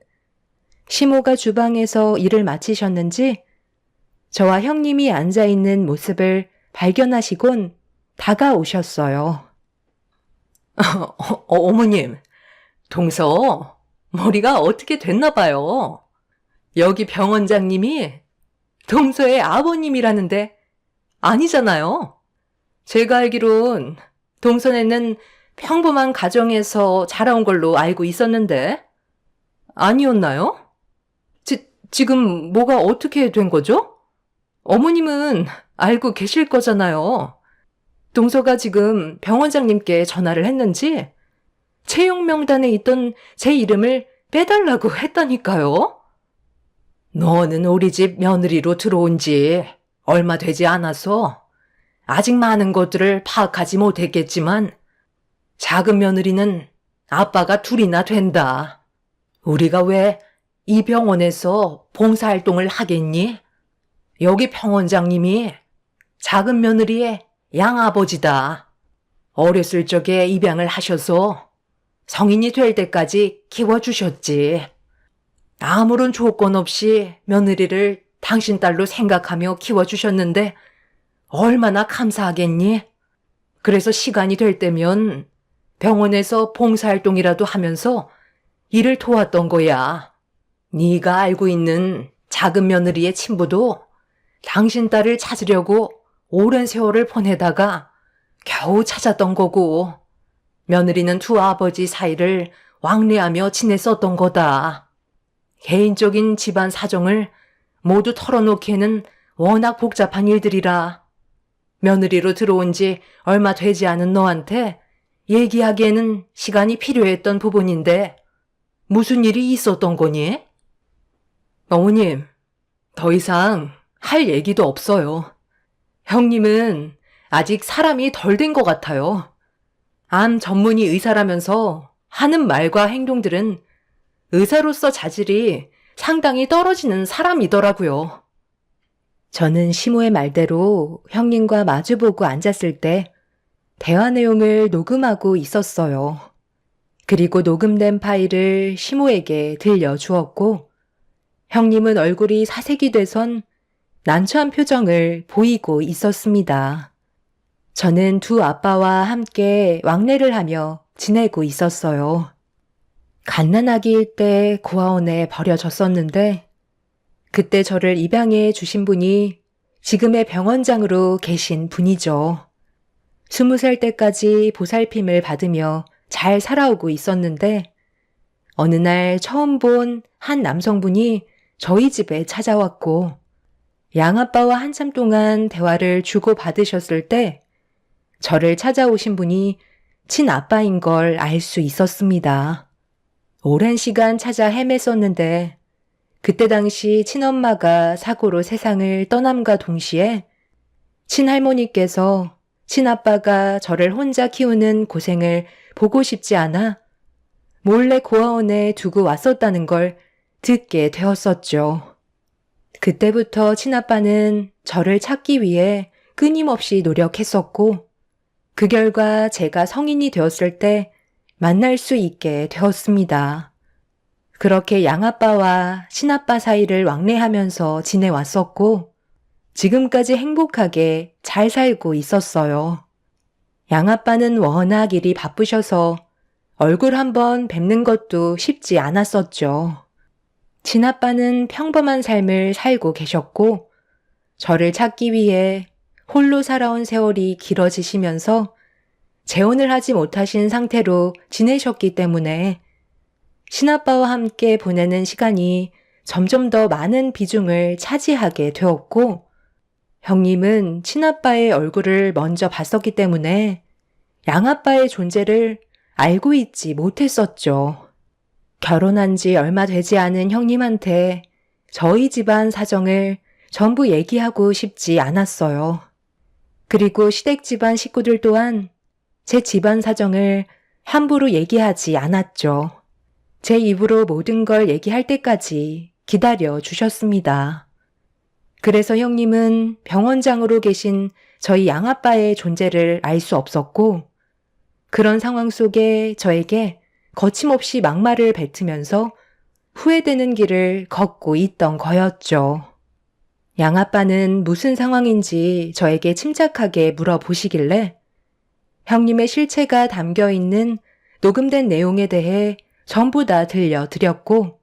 시모가 주방에서 일을 마치셨는지 저와 형님이 앉아있는 모습을 발견하시곤 다가오셨어요. 어머님, 동서 머리가 어떻게 됐나 봐요. 여기 병원장님이 동서의 아버님이라는데 아니잖아요. 제가 알기론 동서네는 평범한 가정에서 자라온 걸로 알고 있었는데 아니었나요? 지금 뭐가 어떻게 된 거죠? 어머님은 알고 계실 거잖아요. 동서가 지금 병원장님께 전화를 했는지 채용 명단에 있던 제 이름을 빼달라고 했다니까요. 너는 우리 집 며느리로 들어온 지 얼마 되지 않아서 아직 많은 것들을 파악하지 못했겠지만 작은 며느리는 아빠가 둘이나 된다. 우리가 왜 이 병원에서 봉사활동을 하겠니? 여기 병원장님이 작은 며느리의 양아버지다. 어렸을 적에 입양을 하셔서 성인이 될 때까지 키워주셨지. 아무런 조건 없이 며느리를 당신 딸로 생각하며 키워주셨는데 얼마나 감사하겠니? 그래서 시간이 될 때면 병원에서 봉사활동이라도 하면서 일을 도왔던 거야. 네가 알고 있는 작은 며느리의 친부도 당신 딸을 찾으려고 오랜 세월을 보내다가 겨우 찾았던 거고 며느리는 두 아버지 사이를 왕래하며 지냈었던 거다. 개인적인 집안 사정을 모두 털어놓기에는 워낙 복잡한 일들이라 며느리로 들어온 지 얼마 되지 않은 너한테 얘기하기에는 시간이 필요했던 부분인데 무슨 일이 있었던 거니? 어머님, 더 이상 할 얘기도 없어요. 형님은 아직 사람이 덜 된 것 같아요. 암 전문의 의사라면서 하는 말과 행동들은 의사로서 자질이 상당히 떨어지는 사람이더라고요. 저는 시모의 말대로 형님과 마주보고 앉았을 때 대화 내용을 녹음하고 있었어요. 그리고 녹음된 파일을 시모에게 들려주었고 형님은 얼굴이 사색이 돼선 난처한 표정을 보이고 있었습니다. 저는 두 아빠와 함께 왕래를 하며 지내고 있었어요. 갓난아기일 때 고아원에 버려졌었는데 그때 저를 입양해 주신 분이 지금의 병원장으로 계신 분이죠. 20살 때까지 보살핌을 받으며 잘 살아오고 있었는데 어느 날 처음 본 한 남성분이 저희 집에 찾아왔고 양아빠와 한참 동안 대화를 주고받으셨을 때 저를 찾아오신 분이 친아빠인 걸 알 수 있었습니다. 오랜 시간 찾아 헤맸었는데 그때 당시 친엄마가 사고로 세상을 떠남과 동시에 친할머니께서 친아빠가 저를 혼자 키우는 고생을 보고 싶지 않아 몰래 고아원에 두고 왔었다는 걸 듣게 되었었죠. 그때부터 친아빠는 저를 찾기 위해 끊임없이 노력했었고 그 결과 제가 성인이 되었을 때 만날 수 있게 되었습니다. 그렇게 양아빠와 친아빠 사이를 왕래하면서 지내왔었고 지금까지 행복하게 잘 살고 있었어요. 양아빠는 워낙 일이 바쁘셔서 얼굴 한번 뵙는 것도 쉽지 않았었죠. 친아빠는 평범한 삶을 살고 계셨고 저를 찾기 위해 홀로 살아온 세월이 길어지시면서 재혼을 하지 못하신 상태로 지내셨기 때문에 친아빠와 함께 보내는 시간이 점점 더 많은 비중을 차지하게 되었고 형님은 친아빠의 얼굴을 먼저 봤었기 때문에 양아빠의 존재를 알고 있지 못했었죠. 결혼한 지 얼마 되지 않은 형님한테 저희 집안 사정을 전부 얘기하고 싶지 않았어요. 그리고 시댁 집안 식구들 또한 제 집안 사정을 함부로 얘기하지 않았죠. 제 입으로 모든 걸 얘기할 때까지 기다려 주셨습니다. 그래서 형님은 병원장으로 계신 저희 양아빠의 존재를 알 수 없었고 그런 상황 속에 저에게 거침없이 막말을 뱉으면서 후회되는 길을 걷고 있던 거였죠. 양아빠는 무슨 상황인지 저에게 침착하게 물어보시길래 형님의 실체가 담겨 있는 녹음된 내용에 대해 전부 다 들려드렸고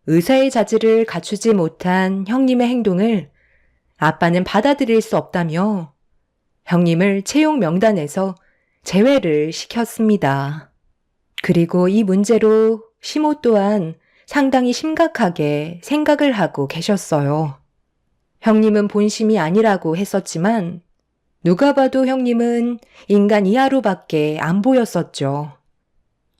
의사의 자질을 갖추지 못한 형님의 행동을 아빠는 받아들일 수 없다며 형님을 채용 명단에서 제외를 시켰습니다. 그리고 이 문제로 시모 또한 상당히 심각하게 생각을 하고 계셨어요. 형님은 본심이 아니라고 했었지만 누가 봐도 형님은 인간 이하로밖에 안 보였었죠.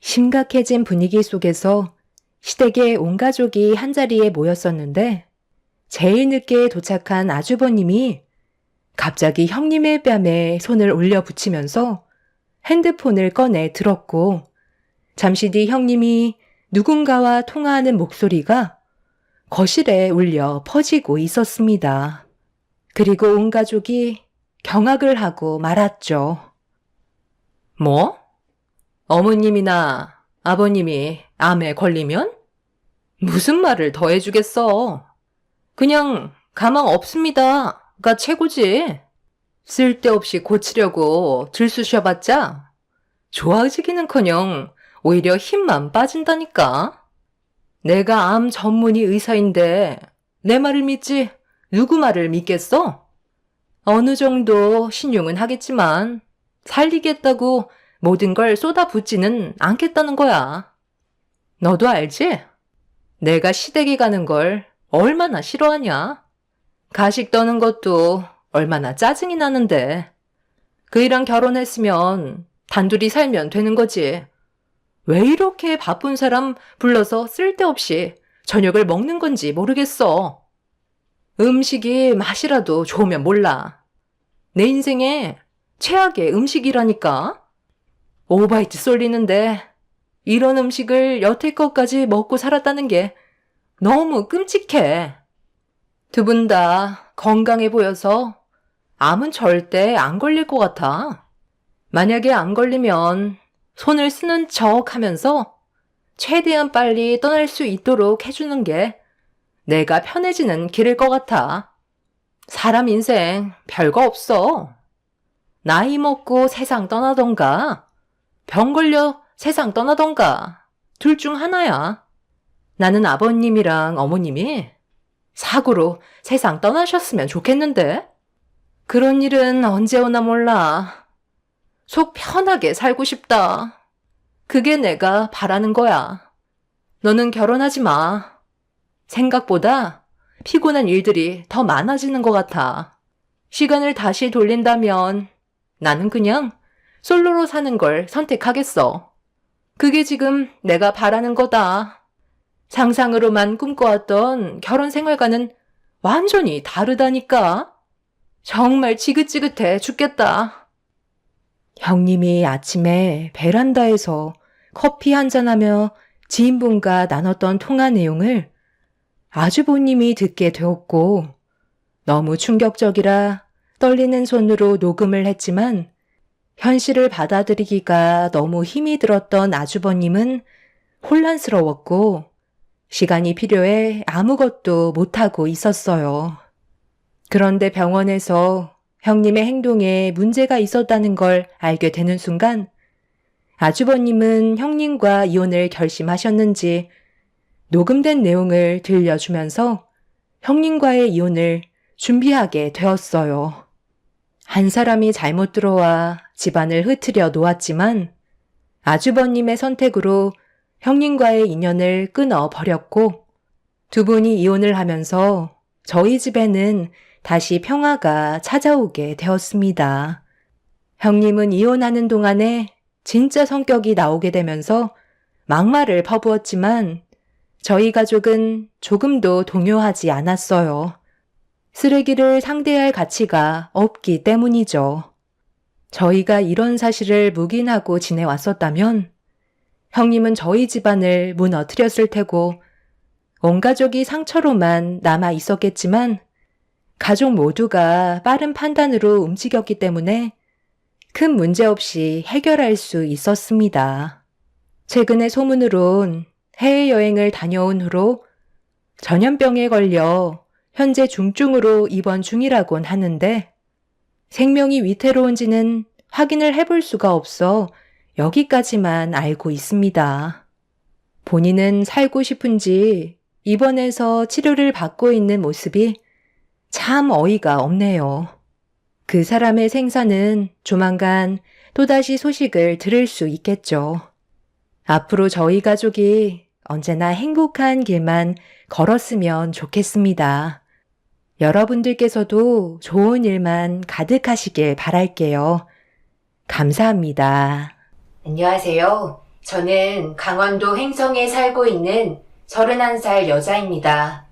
심각해진 분위기 속에서 시댁에 온 가족이 한자리에 모였었는데 제일 늦게 도착한 아주버님이 갑자기 형님의 뺨에 손을 올려 붙이면서 핸드폰을 꺼내 들었고 잠시 뒤 형님이 누군가와 통화하는 목소리가 거실에 울려 퍼지고 있었습니다. 그리고 온 가족이 경악을 하고 말았죠. 뭐? 어머님이나 아버님이 암에 걸리면? 무슨 말을 더 해주겠어. 그냥 가망 없습니다가 최고지. 쓸데없이 고치려고 들쑤셔봤자 좋아지기는커녕 오히려 힘만 빠진다니까. 내가 암 전문의 의사인데 내 말을 믿지 누구 말을 믿겠어? 어느 정도 신용은 하겠지만 살리겠다고 모든 걸 쏟아붓지는 않겠다는 거야. 너도 알지? 내가 시댁에 가는 걸 얼마나 싫어하냐? 가식 떠는 것도 얼마나 짜증이 나는데. 그이랑 결혼했으면 단둘이 살면 되는 거지. 왜 이렇게 바쁜 사람 불러서 쓸데없이 저녁을 먹는 건지 모르겠어. 음식이 맛이라도 좋으면 몰라. 내 인생에 최악의 음식이라니까. 오바이트 쏠리는데 이런 음식을 여태껏까지 먹고 살았다는 게 너무 끔찍해. 두 분 다 건강해 보여서 암은 절대 안 걸릴 것 같아. 만약에 안 걸리면 손을 쓰는 척 하면서 최대한 빨리 떠날 수 있도록 해주는 게 내가 편해지는 길일 것 같아. 사람 인생 별거 없어. 나이 먹고 세상 떠나던가, 병 걸려 세상 떠나던가, 둘 중 하나야. 나는 아버님이랑 어머님이 사고로 세상 떠나셨으면 좋겠는데? 그런 일은 언제 오나 몰라. 속 편하게 살고 싶다. 그게 내가 바라는 거야. 너는 결혼하지 마. 생각보다 피곤한 일들이 더 많아지는 것 같아. 시간을 다시 돌린다면 나는 그냥 솔로로 사는 걸 선택하겠어. 그게 지금 내가 바라는 거다. 상상으로만 꿈꿔왔던 결혼 생활과는 완전히 다르다니까. 정말 지긋지긋해 죽겠다. 형님이 아침에 베란다에서 커피 한잔하며 지인분과 나눴던 통화 내용을 아주버님이 듣게 되었고, 너무 충격적이라 떨리는 손으로 녹음을 했지만 현실을 받아들이기가 너무 힘이 들었던 아주버님은 혼란스러웠고 시간이 필요해 아무것도 못하고 있었어요. 그런데 병원에서 형님의 행동에 문제가 있었다는 걸 알게 되는 순간 아주버님은 형님과 이혼을 결심하셨는지 녹음된 내용을 들려주면서 형님과의 이혼을 준비하게 되었어요. 한 사람이 잘못 들어와 집안을 흐트려 놓았지만 아주버님의 선택으로 형님과의 인연을 끊어버렸고 두 분이 이혼을 하면서 저희 집에는 다시 평화가 찾아오게 되었습니다. 형님은 이혼하는 동안에 진짜 성격이 나오게 되면서 막말을 퍼부었지만 저희 가족은 조금도 동요하지 않았어요. 쓰레기를 상대할 가치가 없기 때문이죠. 저희가 이런 사실을 묵인하고 지내왔었다면 형님은 저희 집안을 무너뜨렸을 테고 온 가족이 상처로만 남아 있었겠지만 가족 모두가 빠른 판단으로 움직였기 때문에 큰 문제 없이 해결할 수 있었습니다. 최근에 소문으론 해외여행을 다녀온 후로 전염병에 걸려 현재 중증으로 입원 중이라곤 하는데 생명이 위태로운지는 확인을 해볼 수가 없어 여기까지만 알고 있습니다. 본인은 살고 싶은지 입원해서 치료를 받고 있는 모습이 참 어이가 없네요. 그 사람의 생사는 조만간 또다시 소식을 들을 수 있겠죠. 앞으로 저희 가족이 언제나 행복한 길만 걸었으면 좋겠습니다. 여러분들께서도 좋은 일만 가득하시길 바랄게요. 감사합니다. 안녕하세요. 저는 강원도 횡성에 살고 있는 31살 여자입니다.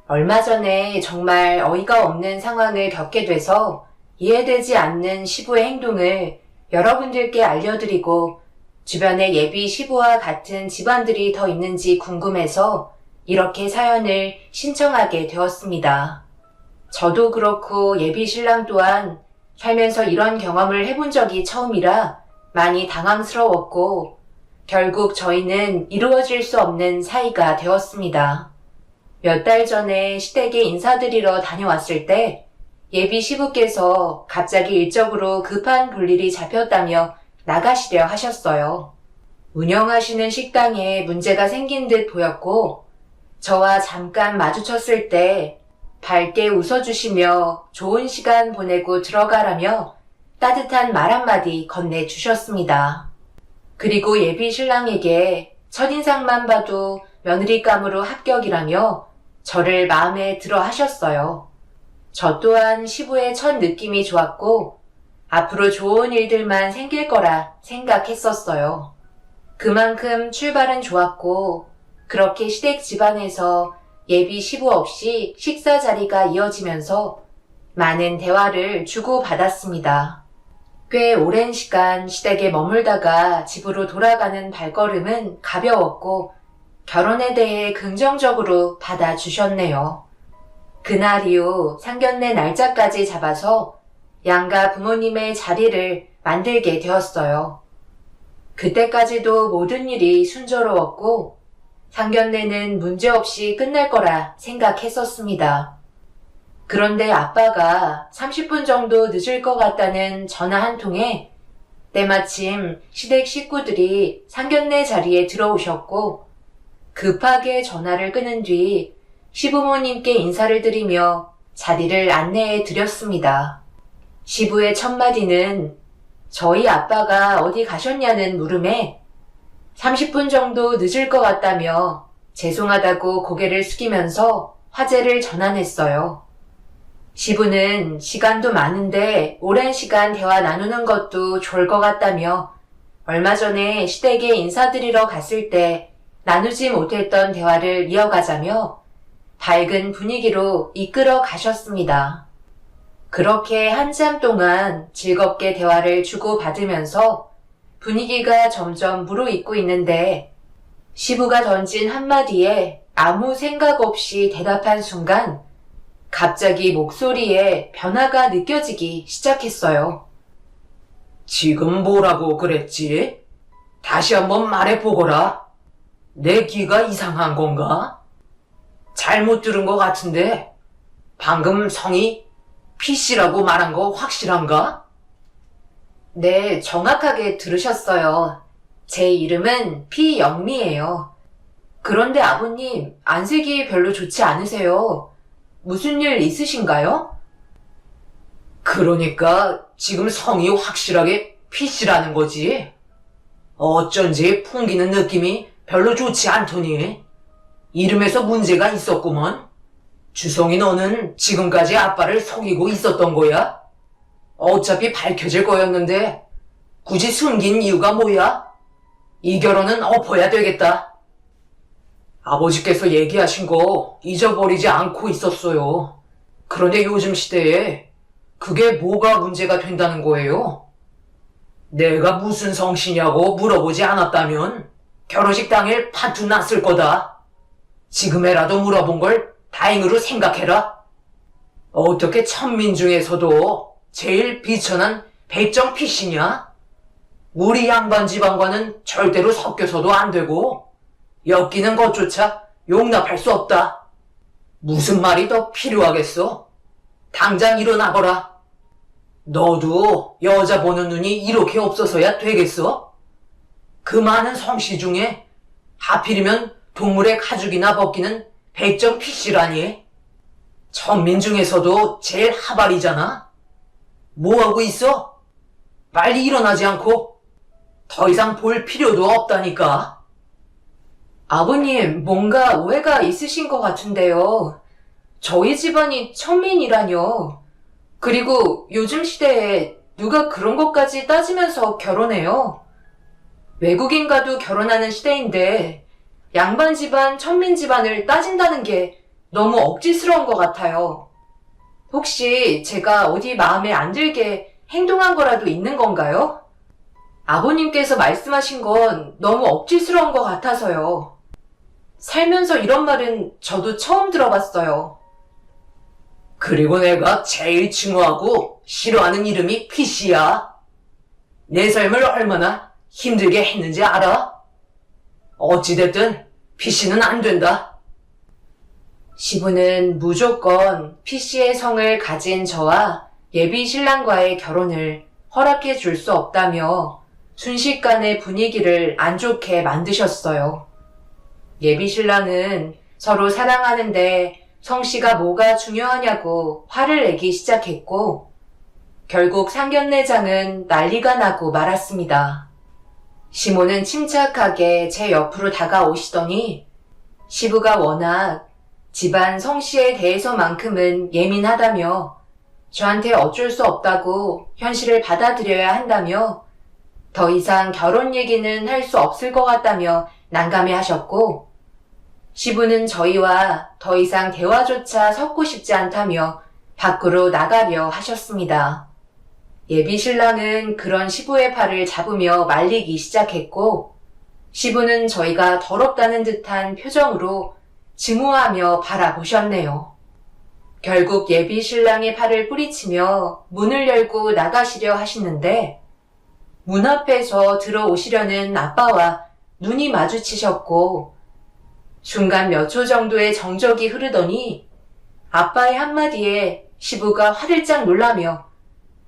얼마 전에 정말 어이가 없는 상황을 겪게 돼서 이해되지 않는 시부의 행동을 여러분들께 알려드리고 주변에 예비 시부와 같은 집안들이 더 있는지 궁금해서 이렇게 사연을 신청하게 되었습니다. 저도 그렇고 예비 신랑 또한 살면서 이런 경험을 해본 적이 처음이라 많이 당황스러웠고 결국 저희는 이루어질 수 없는 사이가 되었습니다. 몇 달 전에 시댁에 인사드리러 다녀왔을 때 예비 시부께서 갑자기 일적으로 급한 볼일이 잡혔다며 나가시려 하셨어요. 운영하시는 식당에 문제가 생긴 듯 보였고 저와 잠깐 마주쳤을 때 밝게 웃어주시며 좋은 시간 보내고 들어가라며 따뜻한 말 한마디 건네주셨습니다. 그리고 예비 신랑에게 첫인상만 봐도 며느리감으로 합격이라며 저를 마음에 들어 하셨어요. 저 또한 시부의 첫 느낌이 좋았고 앞으로 좋은 일들만 생길 거라 생각했었어요. 그만큼 출발은 좋았고 그렇게 시댁 집안에서 예비 시부 없이 식사 자리가 이어지면서 많은 대화를 주고받았습니다. 꽤 오랜 시간 시댁에 머물다가 집으로 돌아가는 발걸음은 가벼웠고 결혼에 대해 긍정적으로 받아주셨네요. 그날 이후 상견례 날짜까지 잡아서 양가 부모님의 자리를 만들게 되었어요. 그때까지도 모든 일이 순조로웠고 상견례는 문제없이 끝날 거라 생각했었습니다. 그런데 아빠가 30분 정도 늦을 것 같다는 전화 한 통에 때마침 시댁 식구들이 상견례 자리에 들어오셨고 급하게 전화를 끊은 뒤 시부모님께 인사를 드리며 자리를 안내해 드렸습니다. 시부의 첫 마디는 저희 아빠가 어디 가셨냐는 물음에 30분 정도 늦을 것 같다며 죄송하다고 고개를 숙이면서 화제를 전환했어요. 시부는 시간도 많은데 오랜 시간 대화 나누는 것도 좋을 것 같다며 얼마 전에 시댁에 인사드리러 갔을 때 나누지 못했던 대화를 이어가자며 밝은 분위기로 이끌어 가셨습니다. 그렇게 한참 동안 즐겁게 대화를 주고받으면서 분위기가 점점 무르익고 있는데 시부가 던진 한마디에 아무 생각 없이 대답한 순간 갑자기 목소리에 변화가 느껴지기 시작했어요. 지금 뭐라고 그랬지? 다시 한번 말해보거라. 내 귀가 이상한 건가? 잘못 들은 것 같은데 방금 성이 피씨라고 말한 거 확실한가? 네, 정확하게 들으셨어요. 제 이름은 피영미예요. 그런데 아버님, 안색이 별로 좋지 않으세요. 무슨 일 있으신가요? 그러니까 지금 성이 확실하게 피씨라는 거지. 어쩐지 풍기는 느낌이 별로 좋지 않더니 이름에서 문제가 있었구먼. 주성이 너는 지금까지 아빠를 속이고 있었던 거야? 어차피 밝혀질 거였는데 굳이 숨긴 이유가 뭐야? 이 결혼은 엎어야 되겠다. 아버지께서 얘기하신 거 잊어버리지 않고 있었어요. 그런데 요즘 시대에 그게 뭐가 문제가 된다는 거예요? 내가 무슨 성씨냐고 물어보지 않았다면 결혼식 당일 파투 났을 거다. 지금에라도 물어본 걸 다행으로 생각해라. 어떻게 천민 중에서도 제일 비천한 백정 피씨냐? 우리 양반 집안과는 절대로 섞여서도 안 되고 엮이는 것조차 용납할 수 없다. 무슨 말이 더 필요하겠어? 당장 일어나거라. 너도 여자 보는 눈이 이렇게 없어서야 되겠어? 그 많은 성씨 중에 하필이면 동물의 가죽이나 벗기는 백정 피씨라니. 천민 중에서도 제일 하발이잖아. 뭐하고 있어? 빨리 일어나지 않고 더 이상 볼 필요도 없다니까. 아버님, 뭔가 오해가 있으신 것 같은데요. 저희 집안이 천민이라뇨. 그리고 요즘 시대에 누가 그런 것까지 따지면서 결혼해요? 외국인과도 결혼하는 시대인데 양반 집안, 천민 집안을 따진다는 게 너무 억지스러운 것 같아요. 혹시 제가 어디 마음에 안 들게 행동한 거라도 있는 건가요? 아버님께서 말씀하신 건 너무 억지스러운 것 같아서요. 살면서 이런 말은 저도 처음 들어봤어요. 그리고 내가 제일 증오하고 싫어하는 이름이 피씨야. 내 삶을 얼마나 힘들게 했는지 알아? 어찌됐든 피씨는 안 된다. 시부는 무조건 피씨의 성을 가진 저와 예비 신랑과의 결혼을 허락해 줄 수 없다며 순식간에 분위기를 안 좋게 만드셨어요. 예비 신랑은 서로 사랑하는데 성씨가 뭐가 중요하냐고 화를 내기 시작했고 결국 상견례장은 난리가 나고 말았습니다. 시모는 침착하게 제 옆으로 다가오시더니 시부가 워낙 집안 성씨에 대해서만큼은 예민하다며 저한테 어쩔 수 없다고 현실을 받아들여야 한다며 더 이상 결혼 얘기는 할 수 없을 것 같다며 난감해 하셨고 시부는 저희와 더 이상 대화조차 섞고 싶지 않다며 밖으로 나가려 하셨습니다. 예비 신랑은 그런 시부의 팔을 잡으며 말리기 시작했고 시부는 저희가 더럽다는 듯한 표정으로 증오하며 바라보셨네요. 결국 예비 신랑의 팔을 뿌리치며 문을 열고 나가시려 하시는데 문 앞에서 들어오시려는 아빠와 눈이 마주치셨고 순간 몇 초 정도의 정적이 흐르더니 아빠의 한마디에 시부가 화들짝 놀라며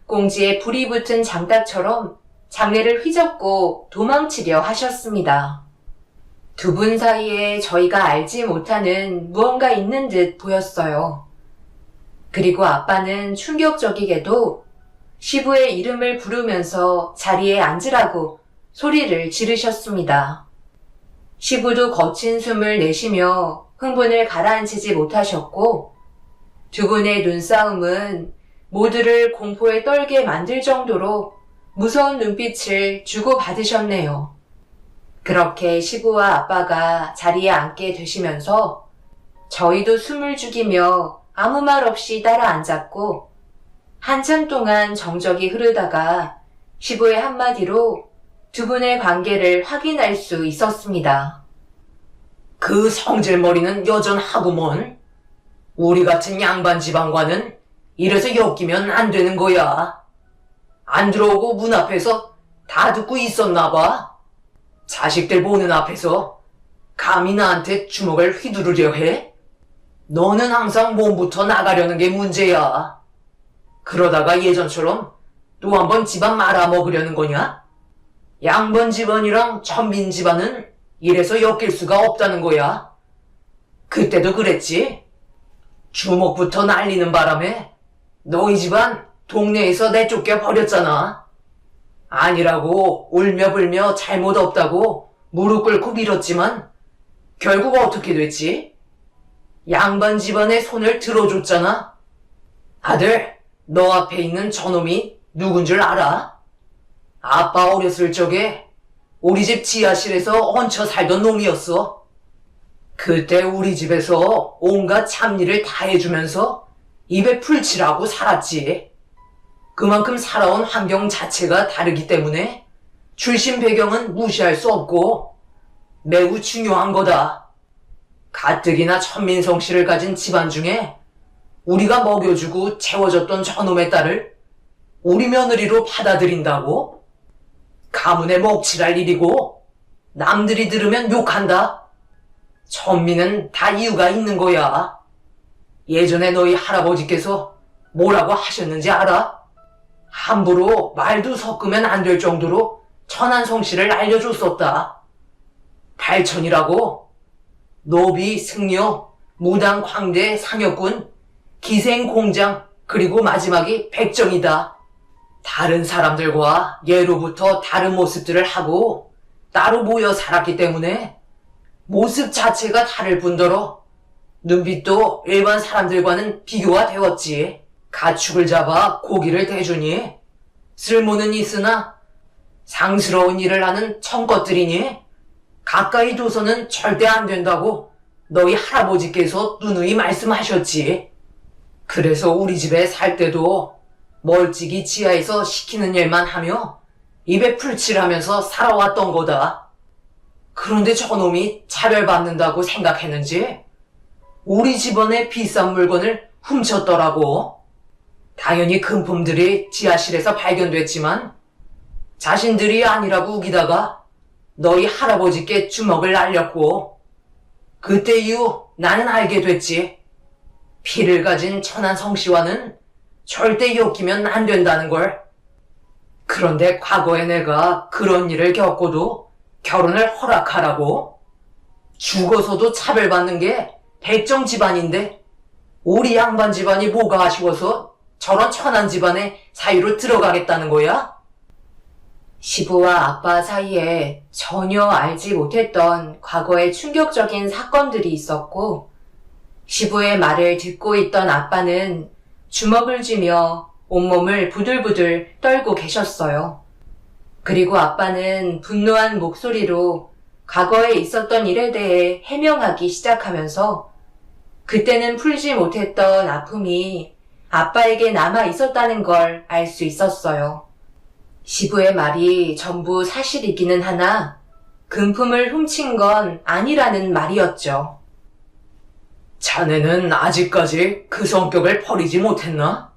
꽁지에 불이 붙은 장닭처럼 장례를 휘젓고 도망치려 하셨습니다. 두 분 사이에 저희가 알지 못하는 무언가 있는 듯 보였어요. 그리고 아빠는 충격적이게도 시부의 이름을 부르면서 자리에 앉으라고 소리를 지르셨습니다. 시부도 거친 숨을 내쉬며 흥분을 가라앉히지 못하셨고 두 분의 눈싸움은 모두를 공포에 떨게 만들 정도로 무서운 눈빛을 주고받으셨네요. 그렇게 시부와 아빠가 자리에 앉게 되시면서 저희도 숨을 죽이며 아무 말 없이 따라 앉았고 한참 동안 정적이 흐르다가 시부의 한마디로 두 분의 관계를 확인할 수 있었습니다. 그 성질머리는 여전하구먼. 우리 같은 양반 집안과는 이래서 엮이면 안 되는 거야. 안 들어오고 문 앞에서 다 듣고 있었나 봐. 자식들 보는 앞에서 감히 나한테 주먹을 휘두르려 해? 너는 항상 몸부터 나가려는 게 문제야. 그러다가 예전처럼 또 한 번 집안 말아먹으려는 거냐? 양반 집안이랑 천민 집안은 이래서 엮일 수가 없다는 거야. 그때도 그랬지. 주먹부터 날리는 바람에 너희 집안 동네에서 내쫓겨 버렸잖아. 아니라고 울며 불며 잘못 없다고 무릎 꿇고 빌었지만 결국 어떻게 됐지? 양반 집안의 손을 들어줬잖아. 아들, 너 앞에 있는 저놈이 누군 줄 알아? 아빠 어렸을 적에 우리 집 지하실에서 얹혀 살던 놈이었어. 그때 우리 집에서 온갖 잡일을 다 해주면서 입에 풀칠하고 살았지. 그만큼 살아온 환경 자체가 다르기 때문에 출신 배경은 무시할 수 없고 매우 중요한 거다. 가뜩이나 천민성 씨를 가진 집안 중에 우리가 먹여주고 채워줬던 저놈의 딸을 우리 며느리로 받아들인다고? 가문에 먹칠할 일이고 남들이 들으면 욕한다. 천민은 다 이유가 있는 거야. 예전에 너희 할아버지께서 뭐라고 하셨는지 알아? 함부로 말도 섞으면 안 될 정도로 천한성 씨를 알려줬었다. 발천이라고 노비, 승려, 무당, 광대, 상여꾼, 기생, 공장, 그리고 마지막이 백정이다. 다른 사람들과 예로부터 다른 모습들을 하고 따로 모여 살았기 때문에 모습 자체가 다를 뿐더러 눈빛도 일반 사람들과는 비교가 되었지. 가축을 잡아 고기를 대주니 쓸모는 있으나 상스러운 일을 하는 청것들이니 가까이 둬서는 절대 안 된다고 너희 할아버지께서 누누이 말씀하셨지. 그래서 우리 집에 살 때도 멀찍이 지하에서 시키는 일만 하며 입에 풀칠하면서 살아왔던 거다. 그런데 저놈이 차별받는다고 생각했는지 우리 집안의 비싼 물건을 훔쳤더라고. 당연히 금품들이 지하실에서 발견됐지만 자신들이 아니라고 우기다가 너희 할아버지께 주먹을 날렸고 그때 이후 나는 알게 됐지. 피를 가진 천한성 씨와는 절대 엮이면 안 된다는 걸. 그런데 과거에 내가 그런 일을 겪고도 결혼을 허락하라고? 죽어서도 차별받는 게 백정 집안인데 우리 양반 집안이 뭐가 아쉬워서 저런 천한 집안의 사유로 들어가겠다는 거야? 시부와 아빠 사이에 전혀 알지 못했던 과거의 충격적인 사건들이 있었고, 시부의 말을 듣고 있던 아빠는 주먹을 쥐며 온몸을 부들부들 떨고 계셨어요. 그리고 아빠는 분노한 목소리로 과거에 있었던 일에 대해 해명하기 시작하면서 그때는 풀지 못했던 아픔이 아빠에게 남아 있었다는 걸 알 수 있었어요. 시부의 말이 전부 사실이기는 하나 금품을 훔친 건 아니라는 말이었죠. 자네는 아직까지 그 성격을 버리지 못했나?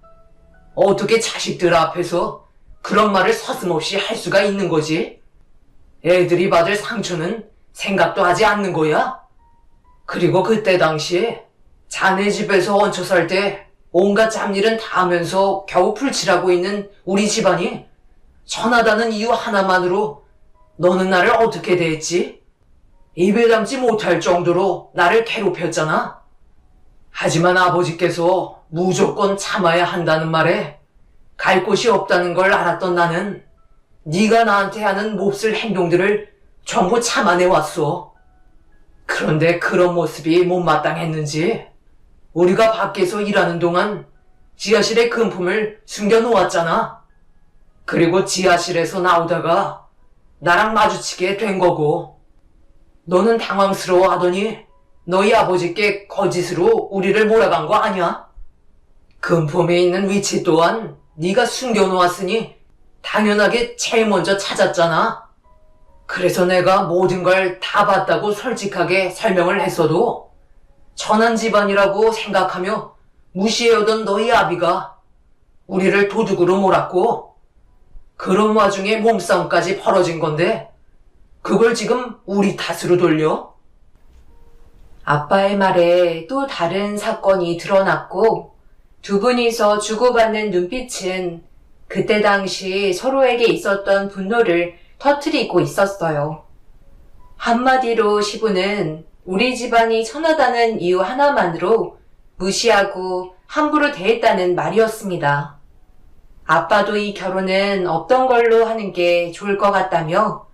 어떻게 자식들 앞에서 그런 말을 서슴없이 할 수가 있는 거지? 애들이 받을 상처는 생각도 하지 않는 거야? 그리고 그때 당시에 자네 집에서 얹혀 살 때 온갖 잡일은 다 하면서 겨우 풀칠하고 있는 우리 집안이 천하다는 이유 하나만으로 너는 나를 어떻게 대했지? 입에 담지 못할 정도로 나를 괴롭혔잖아. 하지만 아버지께서 무조건 참아야 한다는 말에 갈 곳이 없다는 걸 알았던 나는 네가 나한테 하는 몹쓸 행동들을 전부 참아내왔어. 그런데 그런 모습이 못마땅했는지 우리가 밖에서 일하는 동안 지하실에 금품을 숨겨놓았잖아. 그리고 지하실에서 나오다가 나랑 마주치게 된 거고, 너는 당황스러워하더니 너희 아버지께 거짓으로 우리를 몰아간 거 아니야? 금품이 있는 위치 또한 네가 숨겨놓았으니 당연하게 제일 먼저 찾았잖아. 그래서 내가 모든 걸 다 봤다고 솔직하게 설명을 했어도 천한 집안이라고 생각하며 무시해오던 너희 아비가 우리를 도둑으로 몰았고, 그런 와중에 몸싸움까지 벌어진 건데 그걸 지금 우리 탓으로 돌려? 아빠의 말에 또 다른 사건이 드러났고, 두 분이서 주고받는 눈빛은 그때 당시 서로에게 있었던 분노를 터뜨리고 있었어요. 한마디로 시부는 우리 집안이 천하다는 이유 하나만으로 무시하고 함부로 대했다는 말이었습니다. 아빠도 이 결혼은 없던 걸로 하는 게 좋을 것 같다며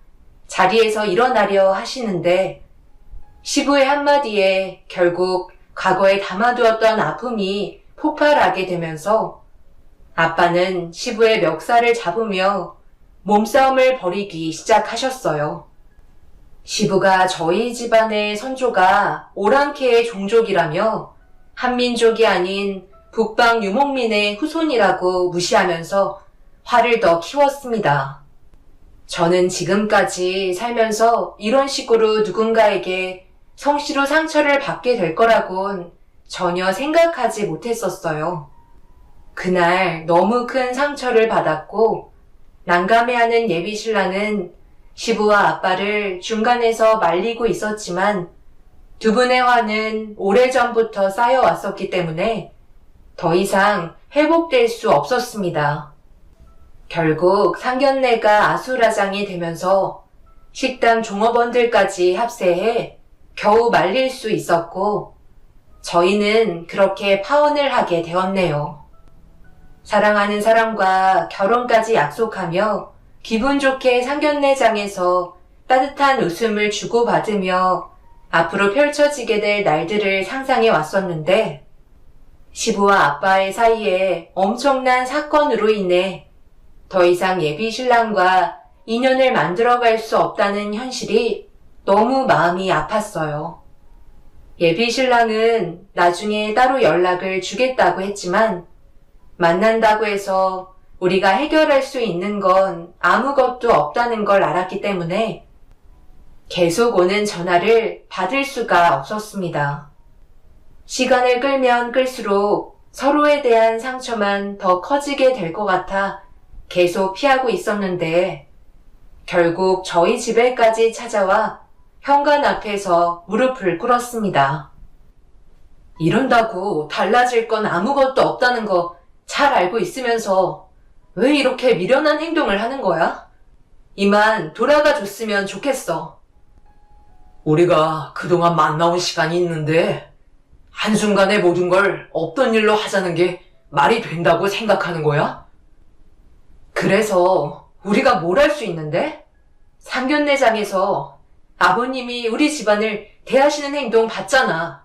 자리에서 일어나려 하시는데, 시부의 한마디에 결국 과거에 담아두었던 아픔이 폭발하게 되면서 아빠는 시부의 멱살을 잡으며 몸싸움을 벌이기 시작하셨어요. 시부가 저희 집안의 선조가 오랑캐의 종족이라며 한민족이 아닌 북방 유목민의 후손이라고 무시하면서 화를 더 키웠습니다. 저는 지금까지 살면서 이런 식으로 누군가에게 성씨로 상처를 받게 될 거라곤 전혀 생각하지 못했었어요. 그날 너무 큰 상처를 받았고 난감해하는 예비신랑은 시부와 아빠를 중간에서 말리고 있었지만 두 분의 화는 오래전부터 쌓여왔었기 때문에 더 이상 회복될 수 없었습니다. 결국 상견례가 아수라장이 되면서 식당 종업원들까지 합세해 겨우 말릴 수 있었고, 저희는 그렇게 파혼을 하게 되었네요. 사랑하는 사람과 결혼까지 약속하며 기분 좋게 상견례장에서 따뜻한 웃음을 주고받으며 앞으로 펼쳐지게 될 날들을 상상해 왔었는데, 시부와 아빠의 사이에 엄청난 사건으로 인해 더 이상 예비 신랑과 인연을 만들어갈 수 없다는 현실이 너무 마음이 아팠어요. 예비 신랑은 나중에 따로 연락을 주겠다고 했지만 만난다고 해서 우리가 해결할 수 있는 건 아무것도 없다는 걸 알았기 때문에 계속 오는 전화를 받을 수가 없었습니다. 시간을 끌면 끌수록 서로에 대한 상처만 더 커지게 될 것 같아 계속 피하고 있었는데, 결국 저희 집에까지 찾아와 현관 앞에서 무릎을 꿇었습니다. 이런다고 달라질 건 아무것도 없다는 거 잘 알고 있으면서 왜 이렇게 미련한 행동을 하는 거야? 이만 돌아가 줬으면 좋겠어. 우리가 그동안 만나온 시간이 있는데 한순간에 모든 걸 없던 일로 하자는 게 말이 된다고 생각하는 거야? 그래서 우리가 뭘 할 수 있는데? 상견례장에서 아버님이 우리 집안을 대하시는 행동 봤잖아.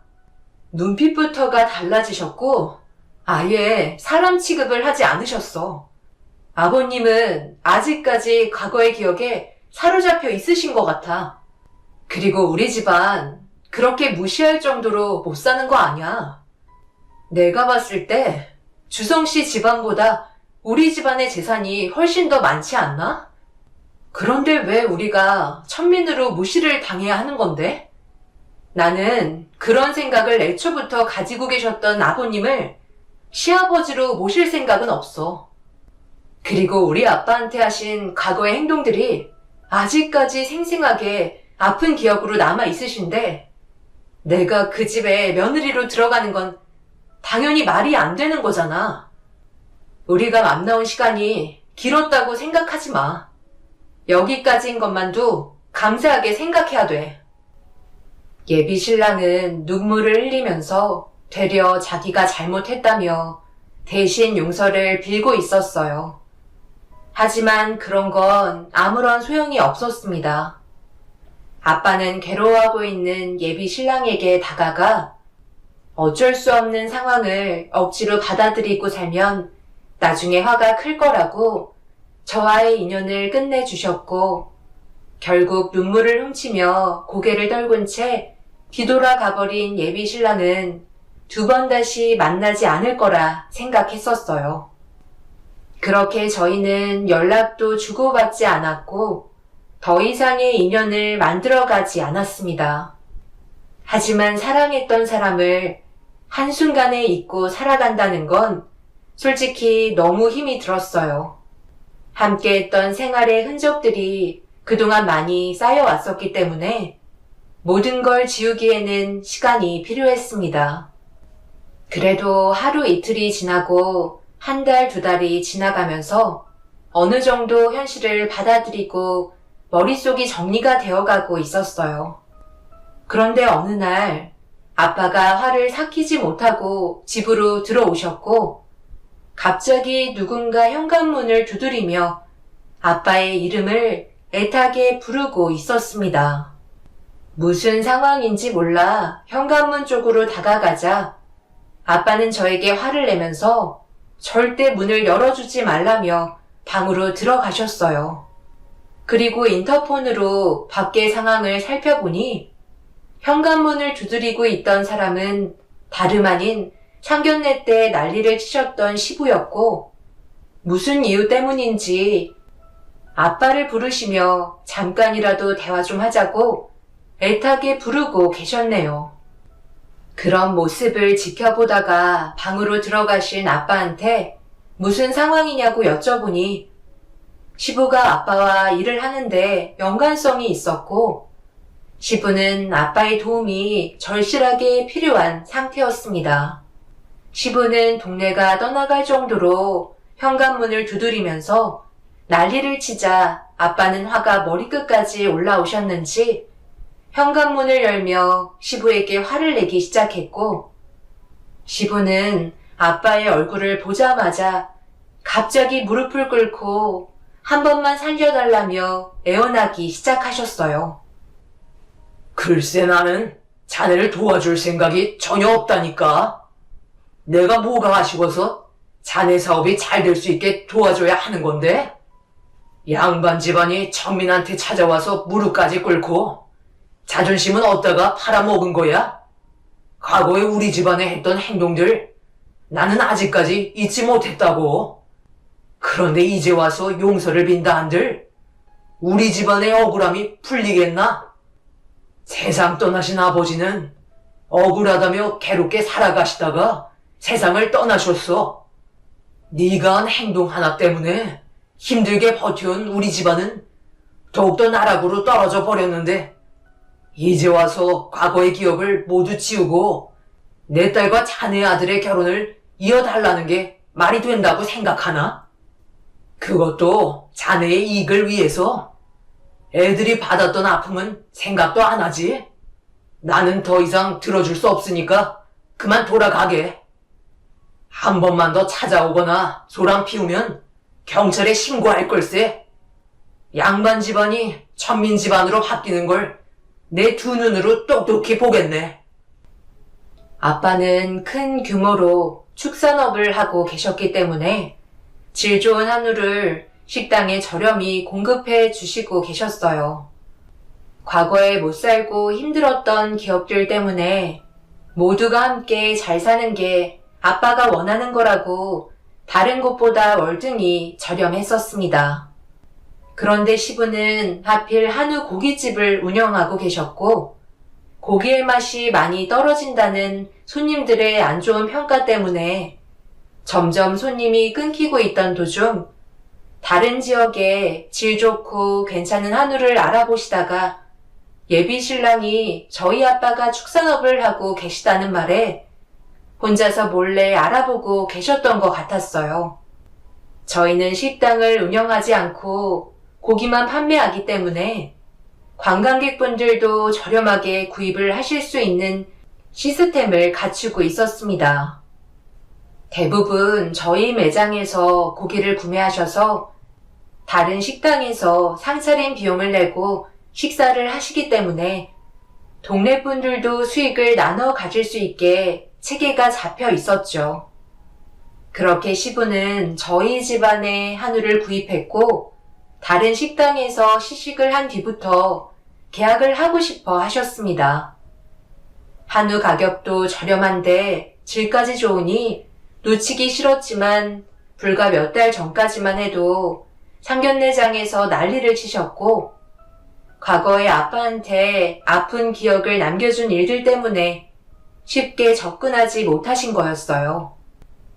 눈빛부터가 달라지셨고 아예 사람 취급을 하지 않으셨어. 아버님은 아직까지 과거의 기억에 사로잡혀 있으신 것 같아. 그리고 우리 집안 그렇게 무시할 정도로 못 사는 거 아니야. 내가 봤을 때 주성 씨 집안보다 우리 집안의 재산이 훨씬 더 많지 않나? 그런데 왜 우리가 천민으로 무시를 당해야 하는 건데? 나는 그런 생각을 애초부터 가지고 계셨던 아버님을 시아버지로 모실 생각은 없어. 그리고 우리 아빠한테 하신 과거의 행동들이 아직까지 생생하게 아픈 기억으로 남아 있으신데 내가 그 집에 며느리로 들어가는 건 당연히 말이 안 되는 거잖아. 우리가 만나온 시간이 길었다고 생각하지 마. 여기까지인 것만도 감사하게 생각해야 돼. 예비 신랑은 눈물을 흘리면서 되려 자기가 잘못했다며 대신 용서를 빌고 있었어요. 하지만 그런 건 아무런 소용이 없었습니다. 아빠는 괴로워하고 있는 예비 신랑에게 다가가 어쩔 수 없는 상황을 억지로 받아들이고 살면 나중에 화가 클 거라고 저와의 인연을 끝내주셨고 결국 눈물을 훔치며 고개를 떨군 채 뒤돌아가 버린 예비 신랑은 두 번 다시 만나지 않을 거라 생각했었어요. 그렇게 저희는 연락도 주고받지 않았고 더 이상의 인연을 만들어가지 않았습니다. 하지만 사랑했던 사람을 한순간에 잊고 살아간다는 건 솔직히 너무 힘이 들었어요. 함께했던 생활의 흔적들이 그동안 많이 쌓여왔었기 때문에 모든 걸 지우기에는 시간이 필요했습니다. 그래도 하루 이틀이 지나고 한 달, 두 달이 지나가면서 어느 정도 현실을 받아들이고 머릿속이 정리가 되어가고 있었어요. 그런데 어느 날 아빠가 화를 삭히지 못하고 집으로 들어오셨고 갑자기 누군가 현관문을 두드리며 아빠의 이름을 애타게 부르고 있었습니다. 무슨 상황인지 몰라 현관문 쪽으로 다가가자 아빠는 저에게 화를 내면서 절대 문을 열어주지 말라며 방으로 들어가셨어요. 그리고 인터폰으로 밖의 상황을 살펴보니 현관문을 두드리고 있던 사람은 다름 아닌 상견례 때 난리를 치셨던 시부였고 무슨 이유 때문인지 아빠를 부르시며 잠깐이라도 대화 좀 하자고 애타게 부르고 계셨네요. 그런 모습을 지켜보다가 방으로 들어가신 아빠한테 무슨 상황이냐고 여쭤보니 시부가 아빠와 일을 하는데 연관성이 있었고 시부는 아빠의 도움이 절실하게 필요한 상태였습니다. 시부는 동네가 떠나갈 정도로 현관문을 두드리면서 난리를 치자 아빠는 화가 머리끝까지 올라오셨는지 현관문을 열며 시부에게 화를 내기 시작했고 시부는 아빠의 얼굴을 보자마자 갑자기 무릎을 꿇고 한 번만 살려달라며 애원하기 시작하셨어요. 글쎄 나는 자네를 도와줄 생각이 전혀 없다니까. 내가 뭐가 아쉬워서 자네 사업이 잘 될 수 있게 도와줘야 하는 건데? 양반 집안이 천민한테 찾아와서 무릎까지 꿇고 자존심은 어디다가 팔아먹은 거야? 과거에 우리 집안에 했던 행동들 나는 아직까지 잊지 못했다고. 그런데 이제 와서 용서를 빈다 한들 우리 집안의 억울함이 풀리겠나? 세상 떠나신 아버지는 억울하다며 괴롭게 살아가시다가 세상을 떠나셨어. 네가 한 행동 하나 때문에 힘들게 버텨온 우리 집안은 더욱더 나락으로 떨어져 버렸는데 이제 와서 과거의 기억을 모두 지우고 내 딸과 자네 아들의 결혼을 이어달라는 게 말이 된다고 생각하나? 그것도 자네의 이익을 위해서. 애들이 받았던 아픔은 생각도 안 하지. 나는 더 이상 들어줄 수 없으니까 그만 돌아가게. 한 번만 더 찾아오거나 소란 피우면 경찰에 신고할 걸세. 양반 집안이 천민 집안으로 바뀌는 걸 내 두 눈으로 똑똑히 보겠네. 아빠는 큰 규모로 축산업을 하고 계셨기 때문에 질 좋은 한우를 식당에 저렴히 공급해 주시고 계셨어요. 과거에 못 살고 힘들었던 기억들 때문에 모두가 함께 잘 사는 게 아빠가 원하는 거라고 다른 곳보다 월등히 저렴했었습니다. 그런데 시부는 하필 한우 고깃집을 운영하고 계셨고 고기의 맛이 많이 떨어진다는 손님들의 안 좋은 평가 때문에 점점 손님이 끊기고 있던 도중 다른 지역에 질 좋고 괜찮은 한우를 알아보시다가 예비 신랑이 저희 아빠가 축산업을 하고 계시다는 말에 혼자서 몰래 알아보고 계셨던 것 같았어요. 저희는 식당을 운영하지 않고 고기만 판매하기 때문에 관광객분들도 저렴하게 구입을 하실 수 있는 시스템을 갖추고 있었습니다. 대부분 저희 매장에서 고기를 구매하셔서 다른 식당에서 상차림 비용을 내고 식사를 하시기 때문에 동네 분들도 수익을 나눠 가질 수 있게 체계가 잡혀 있었죠. 그렇게 시부는 저희 집안에 한우를 구입했고 다른 식당에서 시식을 한 뒤부터 계약을 하고 싶어 하셨습니다. 한우 가격도 저렴한데 질까지 좋으니 놓치기 싫었지만 불과 몇 달 전까지만 해도 상견례장에서 난리를 치셨고 과거에 아빠한테 아픈 기억을 남겨준 일들 때문에 쉽게 접근하지 못하신 거였어요.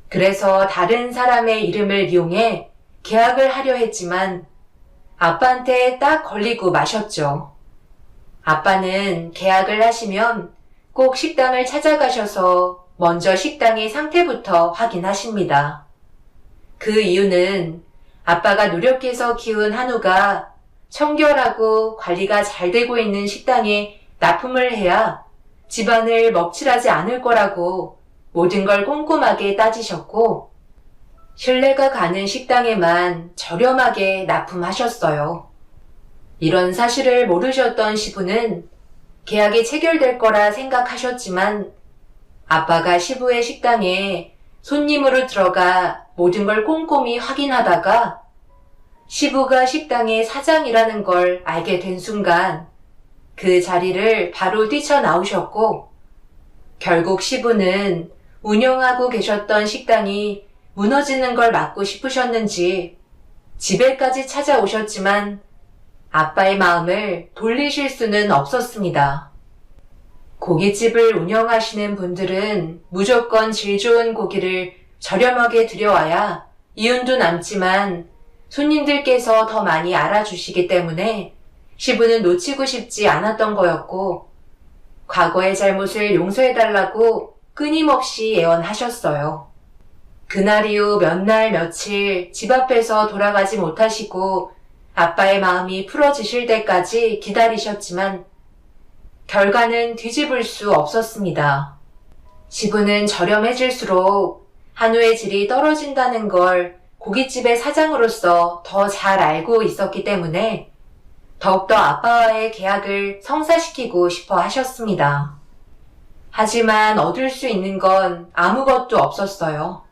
그래서 다른 사람의 이름을 이용해 계약을 하려 했지만 아빠한테 딱 걸리고 마셨죠. 아빠는 계약을 하시면 꼭 식당을 찾아가셔서 먼저 식당의 상태부터 확인하십니다. 그 이유는 아빠가 노력해서 키운 한우가 청결하고 관리가 잘 되고 있는 식당에 납품을 해야 집안을 먹칠하지 않을 거라고 모든 걸 꼼꼼하게 따지셨고 신뢰가 가는 식당에만 저렴하게 납품하셨어요. 이런 사실을 모르셨던 시부는 계약이 체결될 거라 생각하셨지만 아빠가 시부의 식당에 손님으로 들어가 모든 걸 꼼꼼히 확인하다가 시부가 식당의 사장이라는 걸 알게 된 순간 그 자리를 바로 뛰쳐나오셨고 결국 시부는 운영하고 계셨던 식당이 무너지는 걸 막고 싶으셨는지 집에까지 찾아오셨지만 아빠의 마음을 돌리실 수는 없었습니다. 고깃집을 운영하시는 분들은 무조건 질 좋은 고기를 저렴하게 들여와야 이윤도 남지만 손님들께서 더 많이 알아주시기 때문에 시부는 놓치고 싶지 않았던 거였고 과거의 잘못을 용서해달라고 끊임없이 애원하셨어요. 그날 이후 몇 날 며칠 집 앞에서 돌아가지 못하시고 아빠의 마음이 풀어지실 때까지 기다리셨지만 결과는 뒤집을 수 없었습니다. 시부는 저렴해질수록 한우의 질이 떨어진다는 걸 고깃집의 사장으로서 더 잘 알고 있었기 때문에 더욱더 아빠와의 계약을 성사시키고 싶어 하셨습니다. 하지만 얻을 수 있는 건 아무것도 없었어요.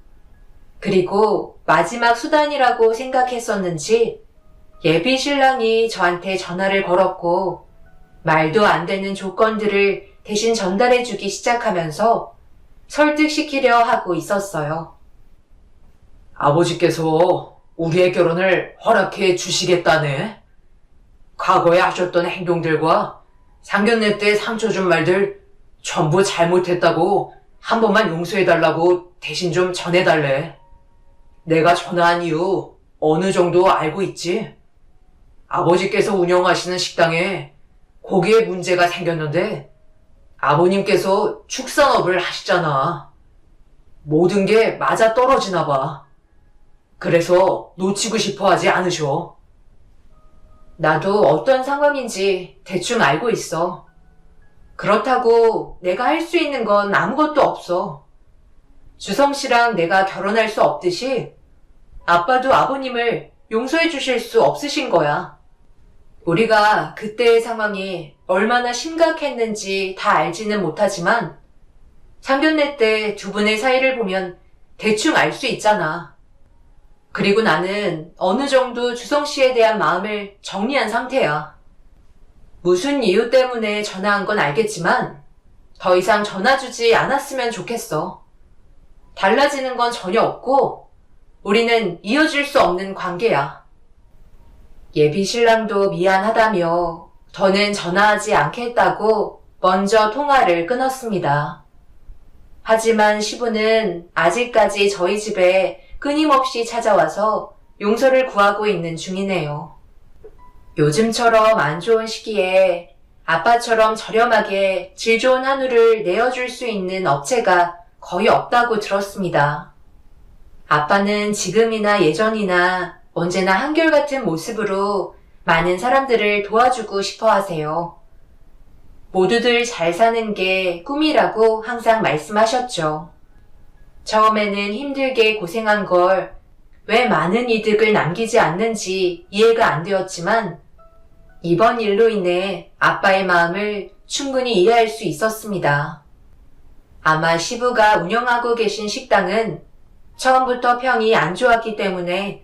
그리고 마지막 수단이라고 생각했었는지 예비 신랑이 저한테 전화를 걸었고 말도 안 되는 조건들을 대신 전달해주기 시작하면서 설득시키려 하고 있었어요. 아버지께서 우리의 결혼을 허락해 주시겠다네. 과거에 하셨던 행동들과 상견례 때 상처 준 말들 전부 잘못했다고 한 번만 용서해달라고 대신 좀 전해달래. 내가 전화한 이유 어느 정도 알고 있지? 아버지께서 운영하시는 식당에 고기에 문제가 생겼는데 아버님께서 축산업을 하시잖아. 모든 게 맞아 떨어지나 봐. 그래서 놓치고 싶어 하지 않으셔. 나도 어떤 상황인지 대충 알고 있어. 그렇다고 내가 할 수 있는 건 아무것도 없어. 주성 씨랑 내가 결혼할 수 없듯이 아빠도 아버님을 용서해 주실 수 없으신 거야. 우리가 그때의 상황이 얼마나 심각했는지 다 알지는 못하지만 상견례 때 두 분의 사이를 보면 대충 알 수 있잖아. 그리고 나는 어느 정도 주성 씨에 대한 마음을 정리한 상태야. 무슨 이유 때문에 전화한 건 알겠지만 더 이상 전화 주지 않았으면 좋겠어. 달라지는 건 전혀 없고 우리는 이어질 수 없는 관계야. 예비 신랑도 미안하다며 더는 전화하지 않겠다고 먼저 통화를 끊었습니다. 하지만 시부는 아직까지 저희 집에 끊임없이 찾아와서 용서를 구하고 있는 중이네요. 요즘처럼 안 좋은 시기에 아빠처럼 저렴하게 질 좋은 한우를 내어줄 수 있는 업체가 거의 없다고 들었습니다. 아빠는 지금이나 예전이나 언제나 한결같은 모습으로 많은 사람들을 도와주고 싶어 하세요. 모두들 잘 사는 게 꿈이라고 항상 말씀하셨죠. 처음에는 힘들게 고생한 걸 왜 많은 이득을 남기지 않는지 이해가 안 되었지만 이번 일로 인해 아빠의 마음을 충분히 이해할 수 있었습니다. 아마 시부가 운영하고 계신 식당은 처음부터 평이 안 좋았기 때문에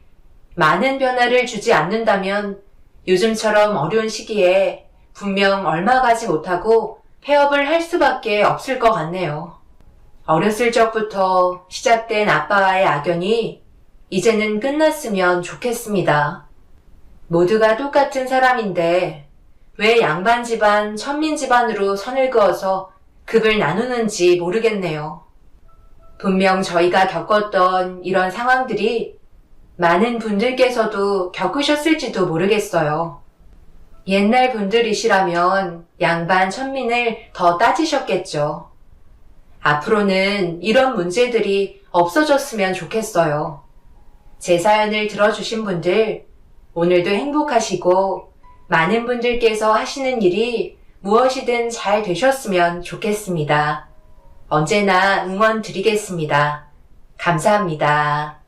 많은 변화를 주지 않는다면 요즘처럼 어려운 시기에 분명 얼마 가지 못하고 폐업을 할 수밖에 없을 것 같네요. 어렸을 적부터 시작된 아빠와의 악연이 이제는 끝났으면 좋겠습니다. 모두가 똑같은 사람인데 왜 양반 집안, 천민 집안으로 선을 그어서 급을 나누는지 모르겠네요. 분명 저희가 겪었던 이런 상황들이 많은 분들께서도 겪으셨을지도 모르겠어요. 옛날 분들이시라면 양반, 천민을 더 따지셨겠죠. 앞으로는 이런 문제들이 없어졌으면 좋겠어요. 제 사연을 들어주신 분들, 오늘도 행복하시고 많은 분들께서 하시는 일이 무엇이든 잘 되셨으면 좋겠습니다. 언제나 응원 드리겠습니다. 감사합니다.